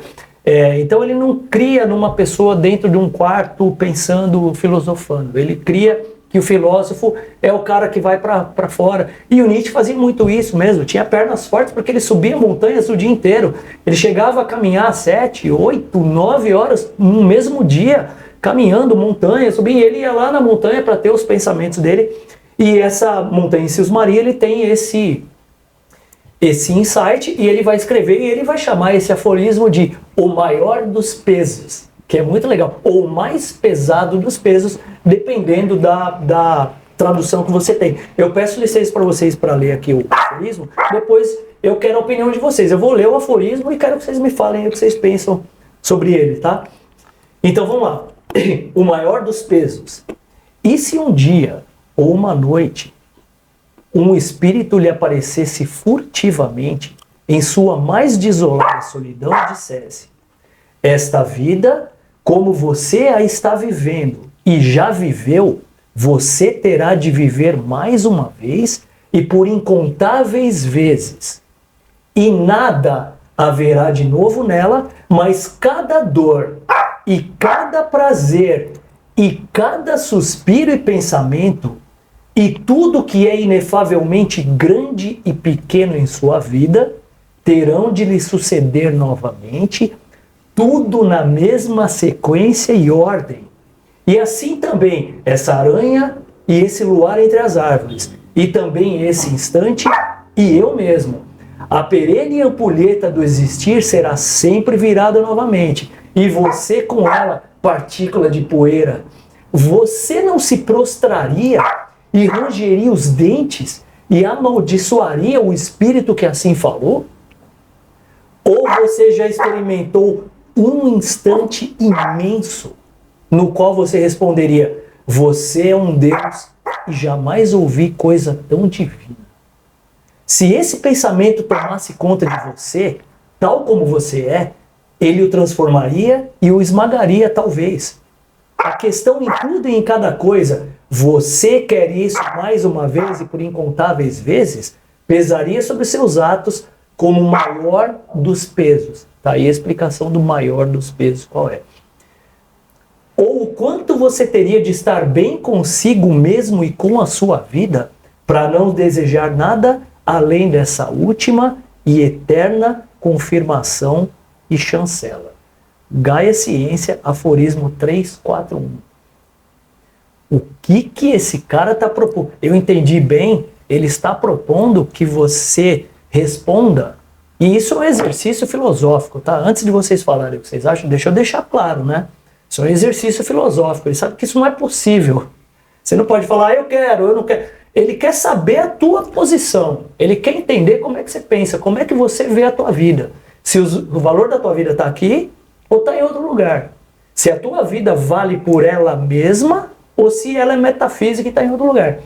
Então ele não cria numa pessoa dentro de um quarto pensando, filosofando. Ele cria que o filósofo é o cara que vai para fora. E o Nietzsche fazia muito isso mesmo, tinha pernas fortes porque ele subia montanhas o dia inteiro. Ele chegava a caminhar 7, 8, 9 horas no mesmo dia, caminhando montanhas, subindo. Ele ia lá na montanha para ter os pensamentos dele. E essa montanha em Sils-Maria, ele tem esse insight, e ele vai escrever, e ele vai chamar esse aforismo de o maior dos pesos, que é muito legal, ou o mais pesado dos pesos, dependendo da tradução que você tem. Eu peço licença para vocês para ler aqui o aforismo, depois eu quero a opinião de vocês. Eu vou ler o aforismo e quero que vocês me falem o que vocês pensam sobre ele, tá? Então vamos lá. O maior dos pesos. E se um dia ou uma noite um espírito lhe aparecesse furtivamente em sua mais desolada solidão e dissesse: esta vida, como você a está vivendo e já viveu, você terá de viver mais uma vez e por incontáveis vezes. E nada haverá de novo nela, mas cada dor e cada prazer e cada suspiro e pensamento e tudo que é inefavelmente grande e pequeno em sua vida terão de lhe suceder novamente, tudo na mesma sequência e ordem. E assim também essa aranha e esse luar entre as árvores, e também esse instante e eu mesmo. A perene ampulheta do existir será sempre virada novamente, e você com ela, partícula de poeira. Você não se prostraria e rangeria os dentes e amaldiçoaria o espírito que assim falou? Ou você já experimentou um instante imenso no qual você responderia: você é um Deus e jamais ouvi coisa tão divina? Se esse pensamento tomasse conta de você, tal como você é, ele o transformaria e o esmagaria, talvez. A questão em tudo e em cada coisa: você quer isso mais uma vez e por incontáveis vezes? Pesaria sobre seus atos como o maior dos pesos. Tá aí a explicação do maior dos pesos, qual é? Ou o quanto você teria de estar bem consigo mesmo e com a sua vida para não desejar nada além dessa última e eterna confirmação e chancela. Gaia Ciência, aforismo 341. O que esse cara está propondo? Eu entendi bem, ele está propondo que você responda, e isso é um exercício filosófico, tá? Antes de vocês falarem o que vocês acham, deixa eu deixar claro, né? Isso é um exercício filosófico, ele sabe que isso não é possível. Você não pode falar, eu quero, eu não quero. Ele quer saber a tua posição, ele quer entender como é que você pensa, como é que você vê a tua vida. Se o valor da tua vida está aqui ou está em outro lugar. Se a tua vida vale por ela mesma ou se ela é metafísica e está em outro lugar.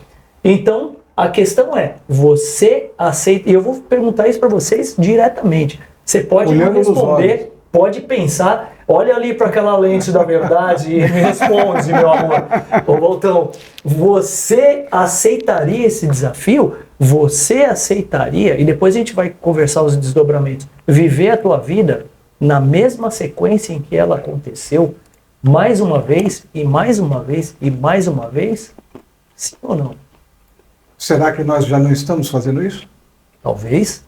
Então, a questão é, você aceita... E eu vou perguntar isso para vocês diretamente. Você pode não responder, pode pensar, olha ali para aquela lente da verdade e me responde, meu amor. Ô, Voltão, você aceitaria esse desafio? Você aceitaria, e depois a gente vai conversar os desdobramentos, viver a tua vida na mesma sequência em que ela aconteceu, mais uma vez, e mais uma vez, e mais uma vez? Sim ou não? Será que nós já não estamos fazendo isso? Talvez.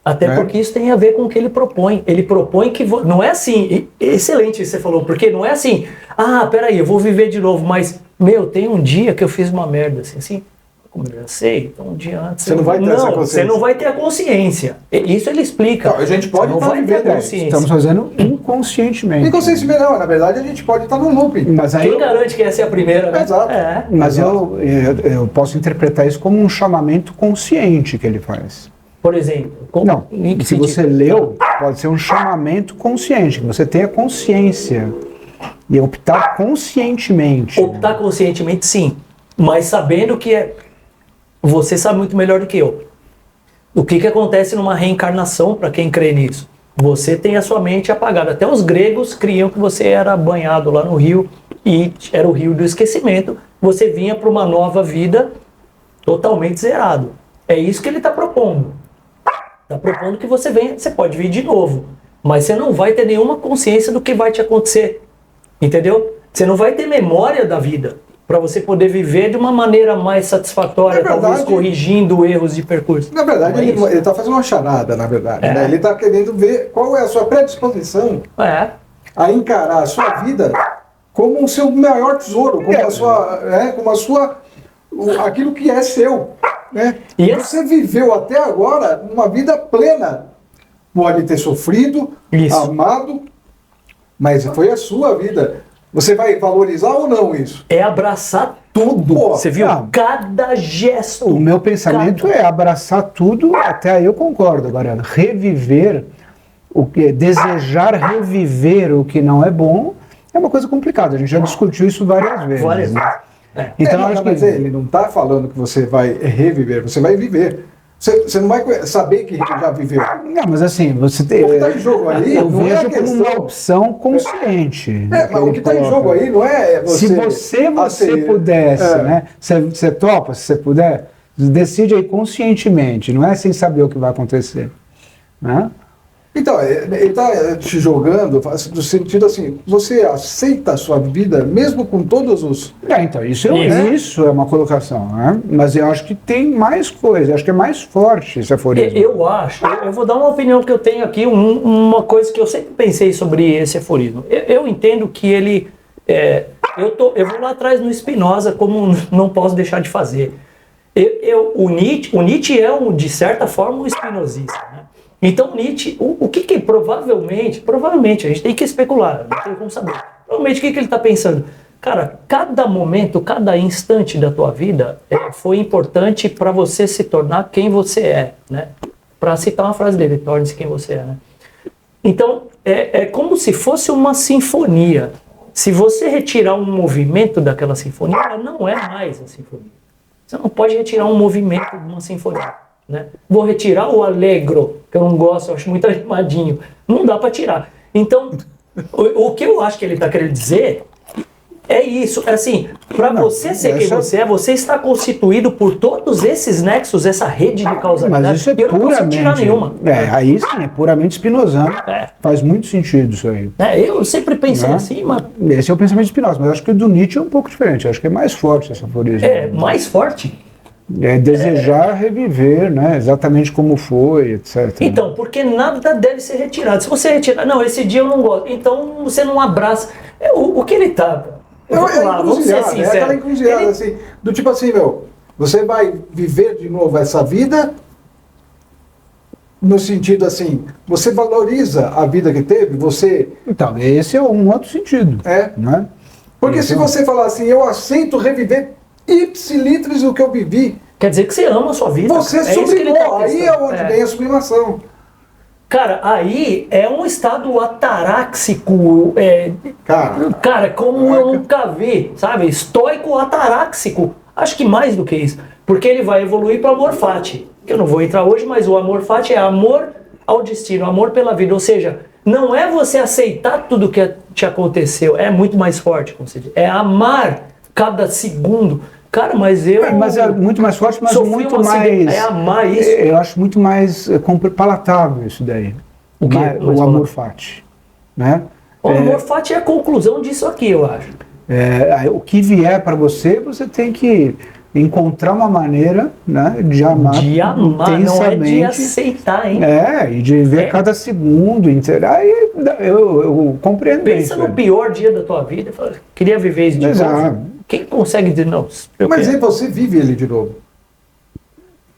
Até porque isso tem a ver com o que ele propõe. Ele propõe que... Não é assim... Excelente isso que você falou, porque não é assim... Ah, peraí, eu vou viver de novo, mas... Meu, tem um dia que eu fiz uma merda, assim... Como eu já sei, então um dia antes... Você não vai ter essa consciência. Você não vai ter a consciência. Isso ele explica. Não, a gente pode não vai ter a consciência. Estamos fazendo inconscientemente. Inconscientemente não, na verdade a gente pode estar no looping. Mas aí Quem garante que essa é a primeira, né? Exato. É. Mas eu posso interpretar isso como um chamamento consciente que ele faz. Por exemplo... Não, se você leu, pode ser um chamamento consciente, que você tenha consciência E optar conscientemente. Optar conscientemente, sim. Mas sabendo que você sabe muito melhor do que eu. O que acontece numa reencarnação, para quem crê nisso? Você tem a sua mente apagada. Até os gregos criam que você era banhado lá no rio, e era o rio do esquecimento. Você vinha para uma nova vida totalmente zerado. É isso que ele está propondo. Está propondo que você venha, você pode vir de novo, mas você não vai ter nenhuma consciência do que vai te acontecer. Entendeu? Você não vai ter memória da vida para você poder viver de uma maneira mais satisfatória, talvez corrigindo erros de percurso. Na verdade, ele está fazendo uma charada, na verdade. Né? Ele está querendo ver qual é a sua predisposição a encarar a sua vida como o seu maior tesouro, aquilo que é seu. Né? E você viveu até agora uma vida plena. Pode ter sofrido, amado, mas foi a sua vida. Você vai valorizar ou não isso? É abraçar tudo. Você viu? Cada gesto. O meu pensamento é abraçar tudo, até aí eu concordo. Agora, reviver, desejar reviver o que não é bom, é uma coisa complicada. A gente já discutiu isso várias vezes. Então, acho que ele não está falando que você vai reviver, você vai viver. Você não vai saber que já viveu. Não, mas assim, você tem. O que está em jogo aí eu não vejo é como uma opção consciente. Mas o que está em jogo aí não é você. Se você pudesse, né? Você topa, se você puder, decide aí conscientemente, não é sem saber o que vai acontecer. Né? Então, ele está te jogando no sentido assim, você aceita a sua vida mesmo com todos os... Então, isso é uma colocação, né? Mas eu acho que tem mais coisa, acho que é mais forte esse aforismo. Eu vou dar uma opinião que eu tenho aqui, uma coisa que eu sempre pensei sobre esse aforismo. Eu entendo que ele... eu vou lá atrás no Spinoza, como não posso deixar de fazer. O Nietzsche é, de certa forma, um espinosista, né? Então Nietzsche, o que provavelmente, a gente tem que especular, não tem como saber. Provavelmente o que ele está pensando? Cara, cada momento, cada instante da tua vida foi importante para você se tornar quem você é, né? Para citar uma frase dele, torne-se quem você é, né? Então, é como se fosse uma sinfonia. Se você retirar um movimento daquela sinfonia, ela não é mais a sinfonia. Você não pode retirar um movimento de uma sinfonia. Né? Vou retirar o allegro, que eu não gosto, eu acho muito animadinho. Não dá para tirar. Então, o que eu acho que ele está querendo dizer é isso. É assim, para você ser quem você é, você está constituído por todos esses nexos, essa rede de causalidade. Mas isso é eu não consigo tirar nenhuma. Aí sim, é puramente spinozano. Faz muito sentido isso aí. Eu sempre pensei assim, mas... Esse é o pensamento de Spinoza, mas acho que o do Nietzsche é um pouco diferente. Acho que é mais forte essa aforismo. Mais forte? Desejar reviver, né? Exatamente como foi, etc. Então, porque nada deve ser retirado. Se você retirar, não, esse dia eu não gosto, então você não abraça. O que ele tá... Vamos ser sinceros. É aquela encruzilhada, assim, do tipo assim, você vai viver de novo essa vida no sentido assim, você valoriza a vida que teve, você... Então, esse é um outro sentido. Né? Porque se você falar assim, eu aceito reviver ipsilitris do que eu vivi. Quer dizer que você ama a sua vida. Você sublimou, aí é onde vem a sublimação. Cara, aí é um estado ataráxico, cara, como eu nunca vi, sabe? Estoico ataráxico. Acho que mais do que isso. Porque ele vai evoluir para o amor fati. Que eu não vou entrar hoje, mas o amor fati é amor ao destino, amor pela vida. Ou seja, não é você aceitar tudo que te aconteceu, é muito mais forte, como você diz. É amar cada segundo. Cara, mas mas é muito mais forte, mas muito mais... É amar isso. Eu acho muito mais palatável isso daí. O amor fati. Né? O amor fati é a conclusão disso aqui, eu acho. O que vier para você, você tem que encontrar uma maneira, né, de amar intensamente. Não é de aceitar, hein? E de viver cada segundo inteiro. Aí eu compreendo isso. Pensa no pior dia da tua vida e fala, queria viver isso de novo. Quem consegue dizer não? Mas aí você vive ele de novo.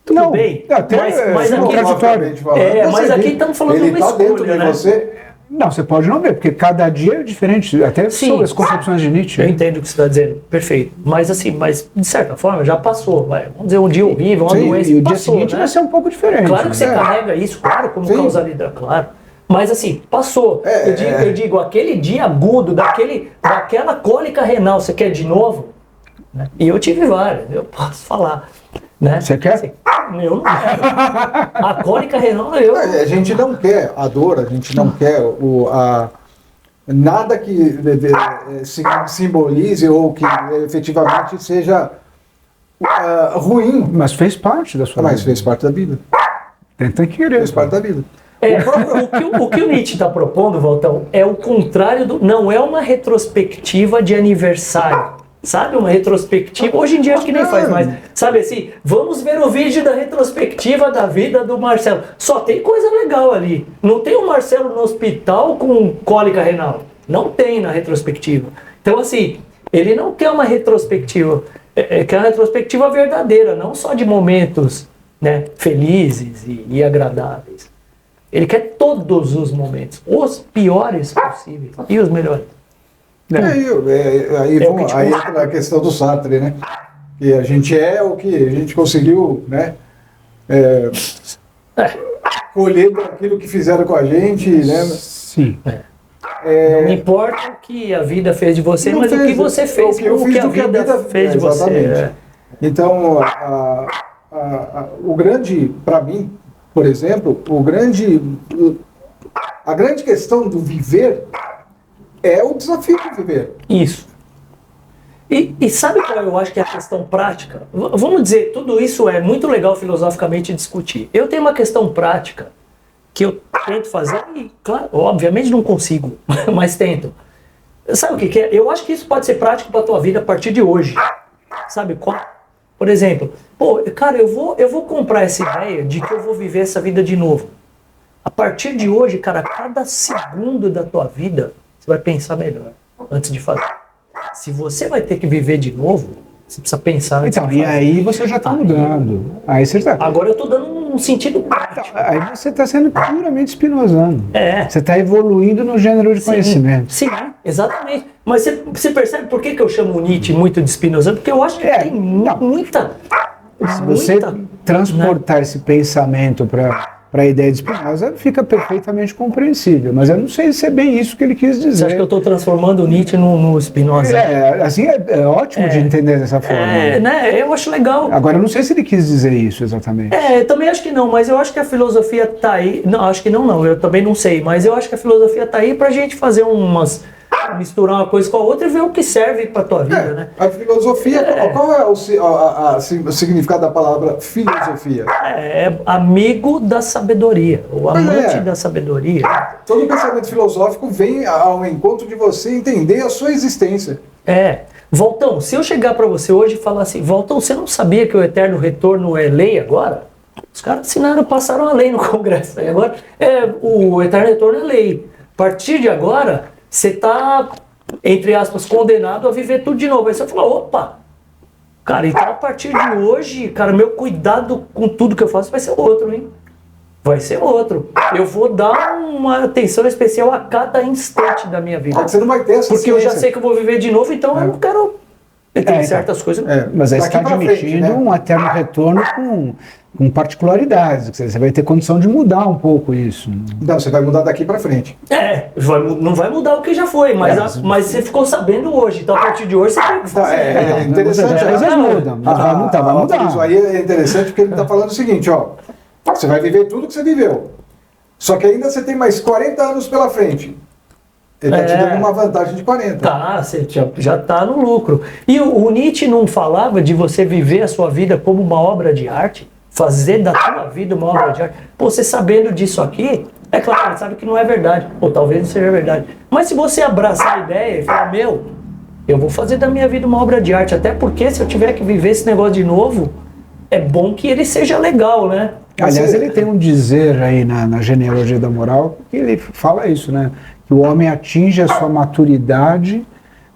Tudo bem, mas aqui, mas aqui estamos falando de uma escolha, né? Não, você pode não ver, porque cada dia é diferente, até sobre as concepções de Nietzsche. Eu entendo o que você está dizendo, perfeito. Mas assim, de certa forma já passou, vai. Vamos dizer, um dia horrível, uma doença, e o dia seguinte vai ser um pouco diferente. Claro que você carrega isso, claro, como causalidade, claro. Mas assim, passou. Eu digo, aquele dia agudo, daquela cólica renal, você quer de novo? Né? E eu tive várias, eu posso falar. Né? Você quer? Assim, eu não quero. A cólica renal, A gente não quer a dor, a gente não quer nada que simbolize ou que efetivamente seja ruim. Mas fez parte da sua vida. Mas fez parte da vida. Tenta querer. Fez parte da vida. O que o Nietzsche está propondo, Valtão, é o contrário não é uma retrospectiva de aniversário. Sabe, uma retrospectiva, hoje em dia acho que nem faz mais. Sabe assim, vamos ver o vídeo da retrospectiva da vida do Marcelo. Só tem coisa legal ali. Não tem o Marcelo no hospital com cólica renal. Não tem na retrospectiva. Então assim, ele não quer uma retrospectiva. Quer uma retrospectiva verdadeira, não só de momentos, né, felizes e agradáveis. Ele quer todos os momentos, os piores possíveis e os melhores. Aí entra a questão do Sartre, né? Que a gente é o que a gente conseguiu, né? Colher aquilo que fizeram com a gente, né? Sim. Não importa o que a vida fez de você, mas o que você fez com o que a vida fez de você. Então, o grande, para mim, por exemplo, a grande questão do viver é o desafio de viver. Isso. E sabe qual eu acho que é a questão prática? Vamos dizer, tudo isso é muito legal filosoficamente discutir. Eu tenho uma questão prática que eu tento fazer e, claro, obviamente não consigo, mas tento. Sabe o que é? Eu acho que isso pode ser prático para a tua vida a partir de hoje. Sabe qual? Por exemplo, cara, eu vou comprar essa ideia de que eu vou viver essa vida de novo. A partir de hoje, cara, cada segundo da tua vida, você vai pensar melhor antes de fazer. Se você vai ter que viver de novo, você precisa pensar antes de fazer. E aí você já está mudando. Aí você tá... Agora eu estou dando um sentido prático. Aí você está sendo puramente espinosando. Você está evoluindo no gênero de conhecimento. Sim, exatamente. Mas você percebe por que eu chamo o Nietzsche muito de espinosando? Porque eu acho que tem muita... Se você transportar esse pensamento para a ideia de Spinoza, fica perfeitamente compreensível. Mas eu não sei se é bem isso que ele quis dizer. Você acha que eu estou transformando o Nietzsche no Spinoza? Assim é ótimo de entender dessa forma. Né? Eu acho legal. Agora, eu não sei se ele quis dizer isso exatamente. Eu também acho que não, mas eu acho que a filosofia está aí... Não, acho que não, eu também não sei. Mas eu acho que a filosofia está aí para a gente fazer misturar uma coisa com a outra e ver o que serve para a tua vida, né? A filosofia, qual é o significado da palavra filosofia? É amigo da sabedoria, ou amante da sabedoria. Todo pensamento filosófico vem ao encontro de você entender a sua existência. Valtão, se eu chegar para você hoje e falar assim, Valtão, você não sabia que o eterno retorno é lei agora? Os caras passaram a lei no Congresso. E agora o eterno retorno é lei. A partir de agora, você está, entre aspas, condenado a viver tudo de novo. Aí você fala, opa, cara, então a partir de hoje, cara, meu cuidado com tudo que eu faço vai ser outro, hein? Vai ser outro. Eu vou dar uma atenção especial a cada instante da minha vida. Você não vai ter essa Porque eu já sei que eu vou viver de novo, então eu não quero... Tem certas coisas... Mas aí você está admitindo um eterno retorno com particularidades. Você vai ter condição de mudar um pouco isso. Não, você vai mudar daqui para frente. Não vai mudar o que já foi, mas você ficou sabendo hoje. Então a partir de hoje você tem que fazer. É interessante. Às vezes muda, mas vai mudar. Isso aí é interessante porque ele está falando o seguinte, você vai viver tudo que você viveu. Só que ainda você tem mais 40 anos pela frente. Ele está te dando uma vantagem de 40. Você já está no lucro. E o Nietzsche não falava de você viver a sua vida como uma obra de arte? Fazer da tua vida uma obra de arte? Você sabendo disso aqui, é claro, ele sabe que não é verdade. Ou talvez não seja verdade. Mas se você abraçar a ideia e falar, eu vou fazer da minha vida uma obra de arte. Até porque se eu tiver que viver esse negócio de novo, é bom que ele seja legal, né? Aliás, ele tem um dizer aí na genealogia da moral, que ele fala isso, né? Que o homem atinge a sua maturidade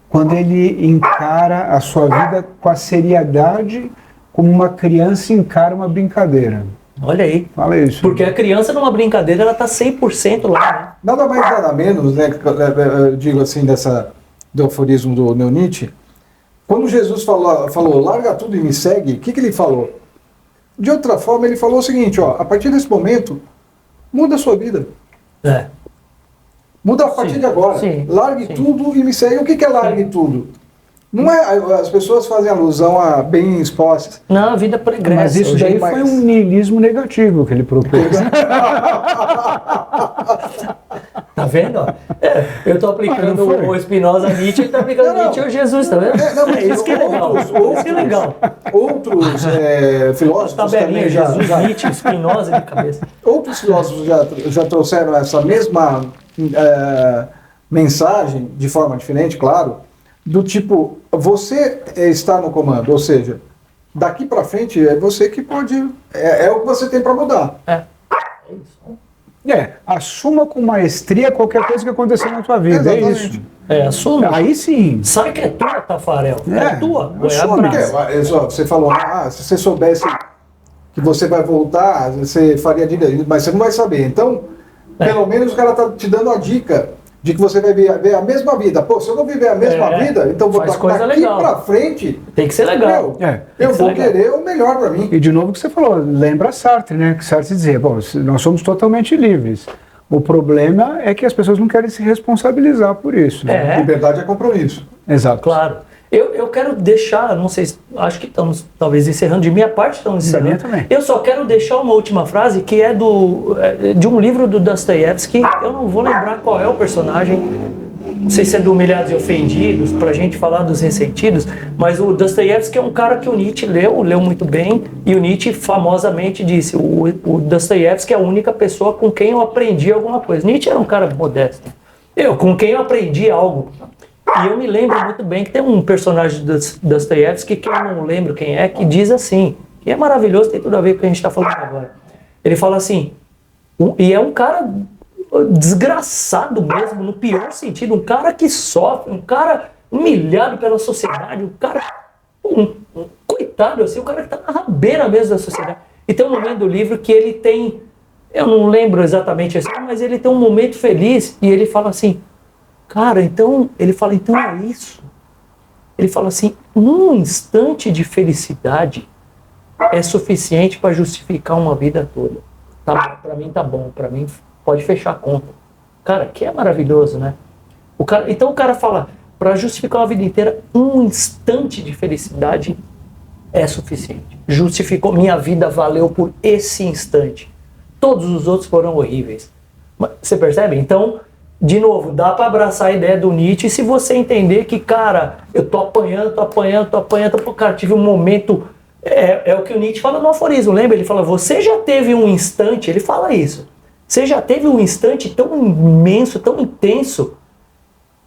quando ele encara a sua vida com a seriedade como uma criança encara uma brincadeira. Olha aí. Fala isso. Porque a criança numa brincadeira, ela está 100% lá, né? Nada mais, nada menos, né? Eu digo assim, do aforismo do Nietzsche. Quando Jesus falou, larga tudo e me segue, o que ele falou? De outra forma, ele falou o seguinte, a partir desse momento, muda a sua vida. Muda a partir de agora. Sim, Largue sim. tudo e me segue. O que é largue tudo? Não é, as pessoas fazem alusão a bens posses. Não, a vida pregressa. Mas isso hoje daí é foi um niilismo negativo que ele propôs. Tá vendo? ó? Eu tô aplicando foi. o Spinoza a Nietzsche, ele tá aplicando Não, não. Nietzsche ao Jesus, tá vendo? Não, mas Isso que é legal. Isso que é legal. Outros filósofos Tabelinha, também Jesus, Nietzsche, Spinoza de cabeça. outros filósofos já trouxeram essa mesma mensagem, de forma diferente, claro, do tipo, você está no comando, ou seja, daqui para frente é você que pode, é o que você tem para mudar. É isso. Assuma com maestria qualquer coisa que acontecer na tua vida, é Exatamente. isso. Assume. Aí sim. Sabe que é tua, Tafarel? É É, tua. assume. Você falou, se você soubesse que você vai voltar, você faria direito, mas você não vai saber. Então, pelo menos o cara está te dando a dica de que você vai ver a mesma vida. Pô, se eu não viver a mesma vida, então vou faz coisa daqui legal. para frente, Tem que ser legal. eu vou querer o melhor para mim. E de novo o que você falou, lembra Sartre, né? Que Sartre dizia, bom, nós somos totalmente livres. O problema é que as pessoas não querem se responsabilizar por isso. Né? Liberdade é compromisso. Exato. Claro. Eu quero deixar, não sei, acho que estamos talvez encerrando, de minha parte estamos Da minha encerrando. também. Eu só quero deixar uma última frase que é de um livro do Dostoiévski, eu não vou lembrar qual é o personagem, não sei se é do Humilhados e Ofendidos, pra gente falar dos Ressentidos, mas o Dostoiévski é um cara que o Nietzsche leu muito bem, e o Nietzsche famosamente disse, o Dostoiévski é a única pessoa com quem eu aprendi alguma coisa. Nietzsche era um cara modesto. Com quem eu aprendi algo. E eu me lembro muito bem que tem um personagem do Dostoiévski que eu não lembro quem é, que diz assim, que é maravilhoso, tem tudo a ver com o que a gente está falando agora. Ele fala assim, e é um cara desgraçado mesmo, no pior sentido, um cara que sofre, um cara humilhado pela sociedade, um cara, um coitado assim, um cara que está na rabeira mesmo da sociedade. E tem um momento do livro que ele tem, eu não lembro exatamente assim, mas ele tem um momento feliz e ele fala assim, cara, então, ele fala, então é isso. Ele fala assim, um instante de felicidade é suficiente para justificar uma vida toda. Tá, para mim tá bom, para mim pode fechar a conta. Cara, que é maravilhoso, né? Então o cara fala, para justificar uma vida inteira, um instante de felicidade é suficiente. Justificou, minha vida valeu por esse instante. Todos os outros foram horríveis. Você percebe? Então, de novo, dá para abraçar a ideia do Nietzsche se você entender que, cara, eu tô apanhando, cara, tive um momento, é o que o Nietzsche fala no aforismo, lembra? Ele fala, você já teve um instante, ele fala isso, você já teve um instante tão imenso, tão intenso,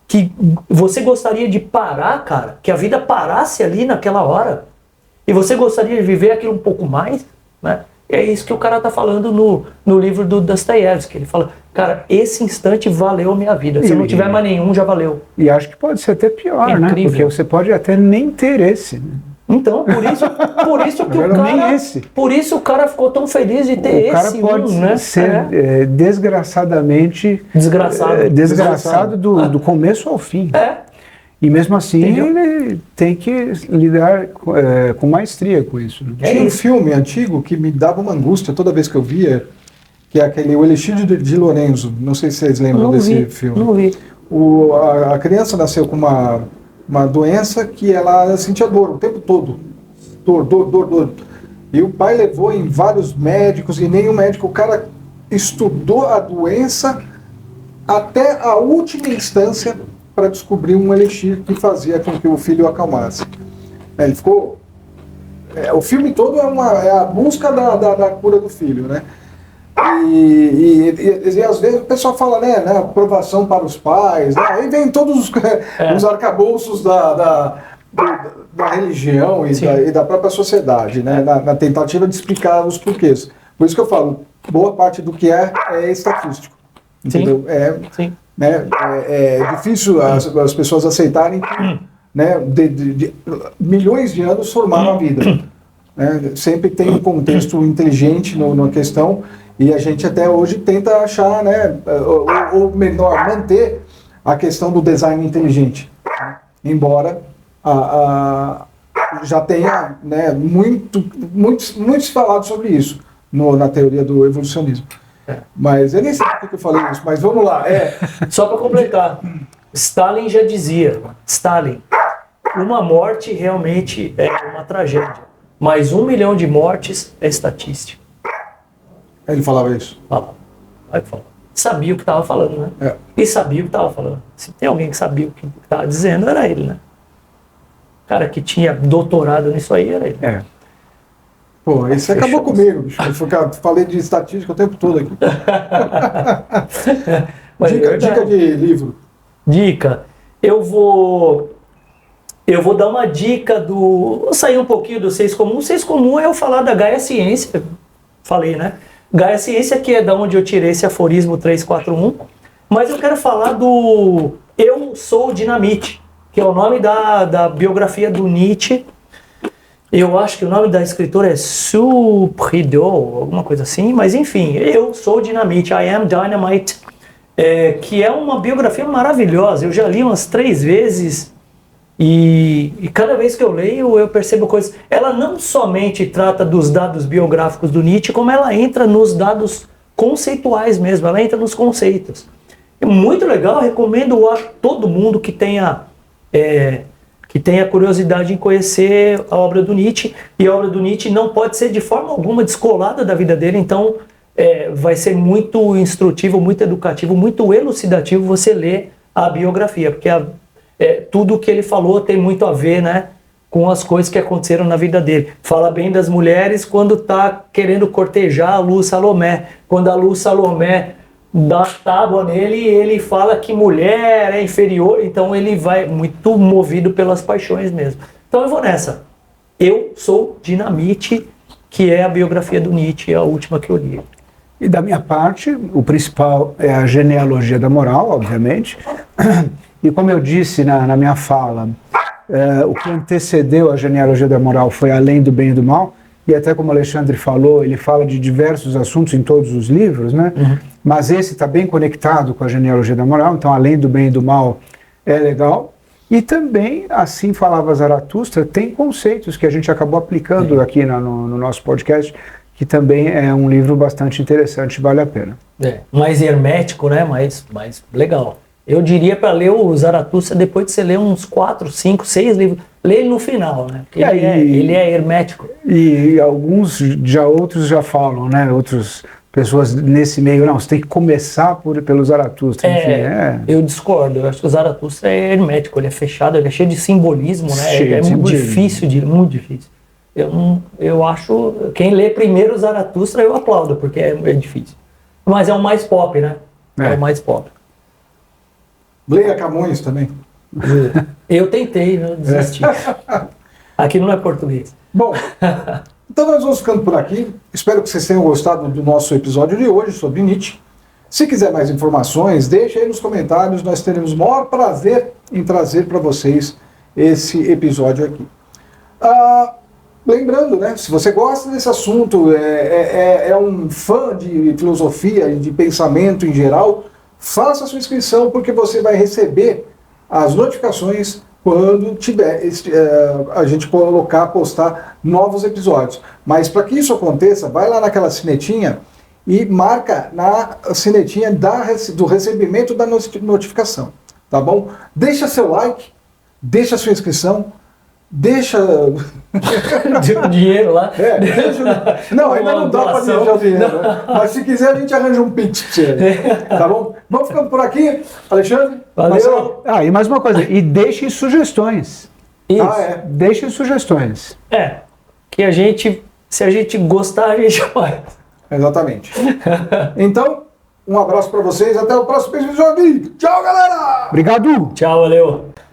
que você gostaria de parar, cara, que a vida parasse ali naquela hora, e você gostaria de viver aquilo um pouco mais, né? É isso que o cara tá falando no livro do Dostoiévski. Ele fala, cara, esse instante valeu a minha vida. Se eu não tiver mais nenhum, já valeu. E acho que pode ser até pior, né? Porque você pode até nem ter esse. Né? Então, por isso que o cara, nem esse. Por isso o cara ficou tão feliz de ter esse. O cara pode né? ser desgraçadamente desgraçado do começo ao fim. E mesmo assim, ele tem que lidar com maestria com isso. Né? Tinha um filme antigo que me dava uma angústia toda vez que eu via, que é aquele O Elixir de Lorenzo. Não sei se vocês lembram desse filme. Não vi. A criança nasceu com uma doença que ela sentia dor o tempo todo. Dor. E o pai levou em vários médicos e nenhum médico, o cara estudou a doença até a última instância para descobrir um elixir que fazia com que o filho acalmasse. Ele ficou... o filme todo é a busca da cura do filho, né? E às vezes o pessoal fala, né, aprovação para os pais, né? Aí vem todos os arcabouços da religião e da própria sociedade, né? Na tentativa de explicar os porquês. Por isso que eu falo, boa parte do que é estatístico. Entendeu? Sim. Né? É difícil as pessoas aceitarem que, né, de milhões de anos formaram a vida. Né? Sempre tem um contexto inteligente na questão e a gente até hoje tenta achar, né, ou melhor, manter a questão do design inteligente. Né? Embora já tenha, né, muito falado sobre isso na teoria do evolucionismo. Mas eu nem sei por que eu falei isso, mas vamos lá. Só para completar, Stalin já dizia, uma morte realmente é uma tragédia, mas 1 milhão de mortes é estatística. Ele falava isso. Aí fala. Sabia o que estava falando, né? E sabia o que estava falando. Se tem alguém que sabia o que estava dizendo, era ele, né? O cara que tinha doutorado nisso aí era ele. Pô, isso acabou comigo, bicho. Eu falei de estatística o tempo todo aqui. Dica de livro. Dica. Eu vou dar uma dica vou sair um pouquinho do Seis Comum. O Seis Comum é eu falar da Gaia Ciência. Falei, né? Gaia Ciência, que é da onde eu tirei esse aforismo 341. Mas eu quero falar do Eu Sou Dinamite, que é o nome da biografia do Nietzsche. Eu acho que o nome da escritora é Sue Prideaux, alguma coisa assim, mas enfim, Eu Sou Dinamite, I Am Dynamite, que é uma biografia maravilhosa. Eu já li umas 3 vezes e cada vez que eu leio eu percebo coisas. Ela não somente trata dos dados biográficos do Nietzsche, como ela entra nos dados conceituais mesmo, ela entra nos conceitos. É muito legal, recomendo a todo mundo que tenha curiosidade em conhecer a obra do Nietzsche. E a obra do Nietzsche não pode ser de forma alguma descolada da vida dele, então vai ser muito instrutivo, muito educativo, muito elucidativo você ler a biografia, porque tudo o que ele falou tem muito a ver, né, com as coisas que aconteceram na vida dele. Fala bem das mulheres quando está querendo cortejar a Lu Salomé. Quando a Lu Salomé dá tábua nele, ele fala que mulher é inferior, então ele vai muito movido pelas paixões mesmo. Então eu vou nessa. Eu Sou Dinamite, que é a biografia do Nietzsche, a última que eu li. E da minha parte, o principal é a genealogia da moral, obviamente. E como eu disse na minha fala, o que antecedeu a genealogia da moral foi Além do Bem e do Mal, e até como o Alexandre falou, ele fala de diversos assuntos em todos os livros, né? Uhum. Mas esse está bem conectado com a genealogia da moral, então Além do Bem e do Mal é legal. E também, assim falava Zaratustra, tem conceitos que a gente acabou aplicando aqui no nosso podcast, que também é um livro bastante interessante, vale a pena. Mais hermético, né? Mais legal. Eu diria para ler o Zaratustra depois de você ler uns 4, 5, 6 livros. Lê ele no final, né? Porque ele é hermético. E outros já falam, né? Outras pessoas nesse meio, não, você tem que começar pelo Zaratustra. Enfim, eu discordo. Eu acho que o Zaratustra é hermético, ele é fechado, ele é cheio de simbolismo, né? Muito difícil, muito difícil. Eu acho, quem lê primeiro o Zaratustra eu aplaudo, porque é difícil. Mas é o mais pop, né? É o mais pop. Leia Camões também. Eu tentei, não desisti. Aqui não é português. Bom, então nós vamos ficando por aqui. Espero que vocês tenham gostado do nosso episódio de hoje sobre Nietzsche. Se quiser mais informações, deixe aí nos comentários. Nós teremos o maior prazer em trazer para vocês esse episódio aqui. Lembrando, né, se você gosta desse assunto, é um fã de filosofia e de pensamento em geral, faça a sua inscrição, porque você vai receber as notificações quando a gente postar novos episódios. Mas para que isso aconteça, vai lá naquela sinetinha e marca na sinetinha do recebimento da notificação, tá bom? Deixa seu like, deixa sua inscrição, deixa o dinheiro lá. Não, ainda não dá para deixar o dinheiro. Né? Mas se quiser, a gente arranja um pix para você. Tá bom? Vamos ficando por aqui. Alexandre? Valeu. E mais uma coisa. E deixem sugestões. Isso. Deixem sugestões. Que se a gente gostar, a gente faz. Exatamente. Então, um abraço para vocês. Até o próximo episódio. Tchau, galera! Obrigado. Tchau, valeu.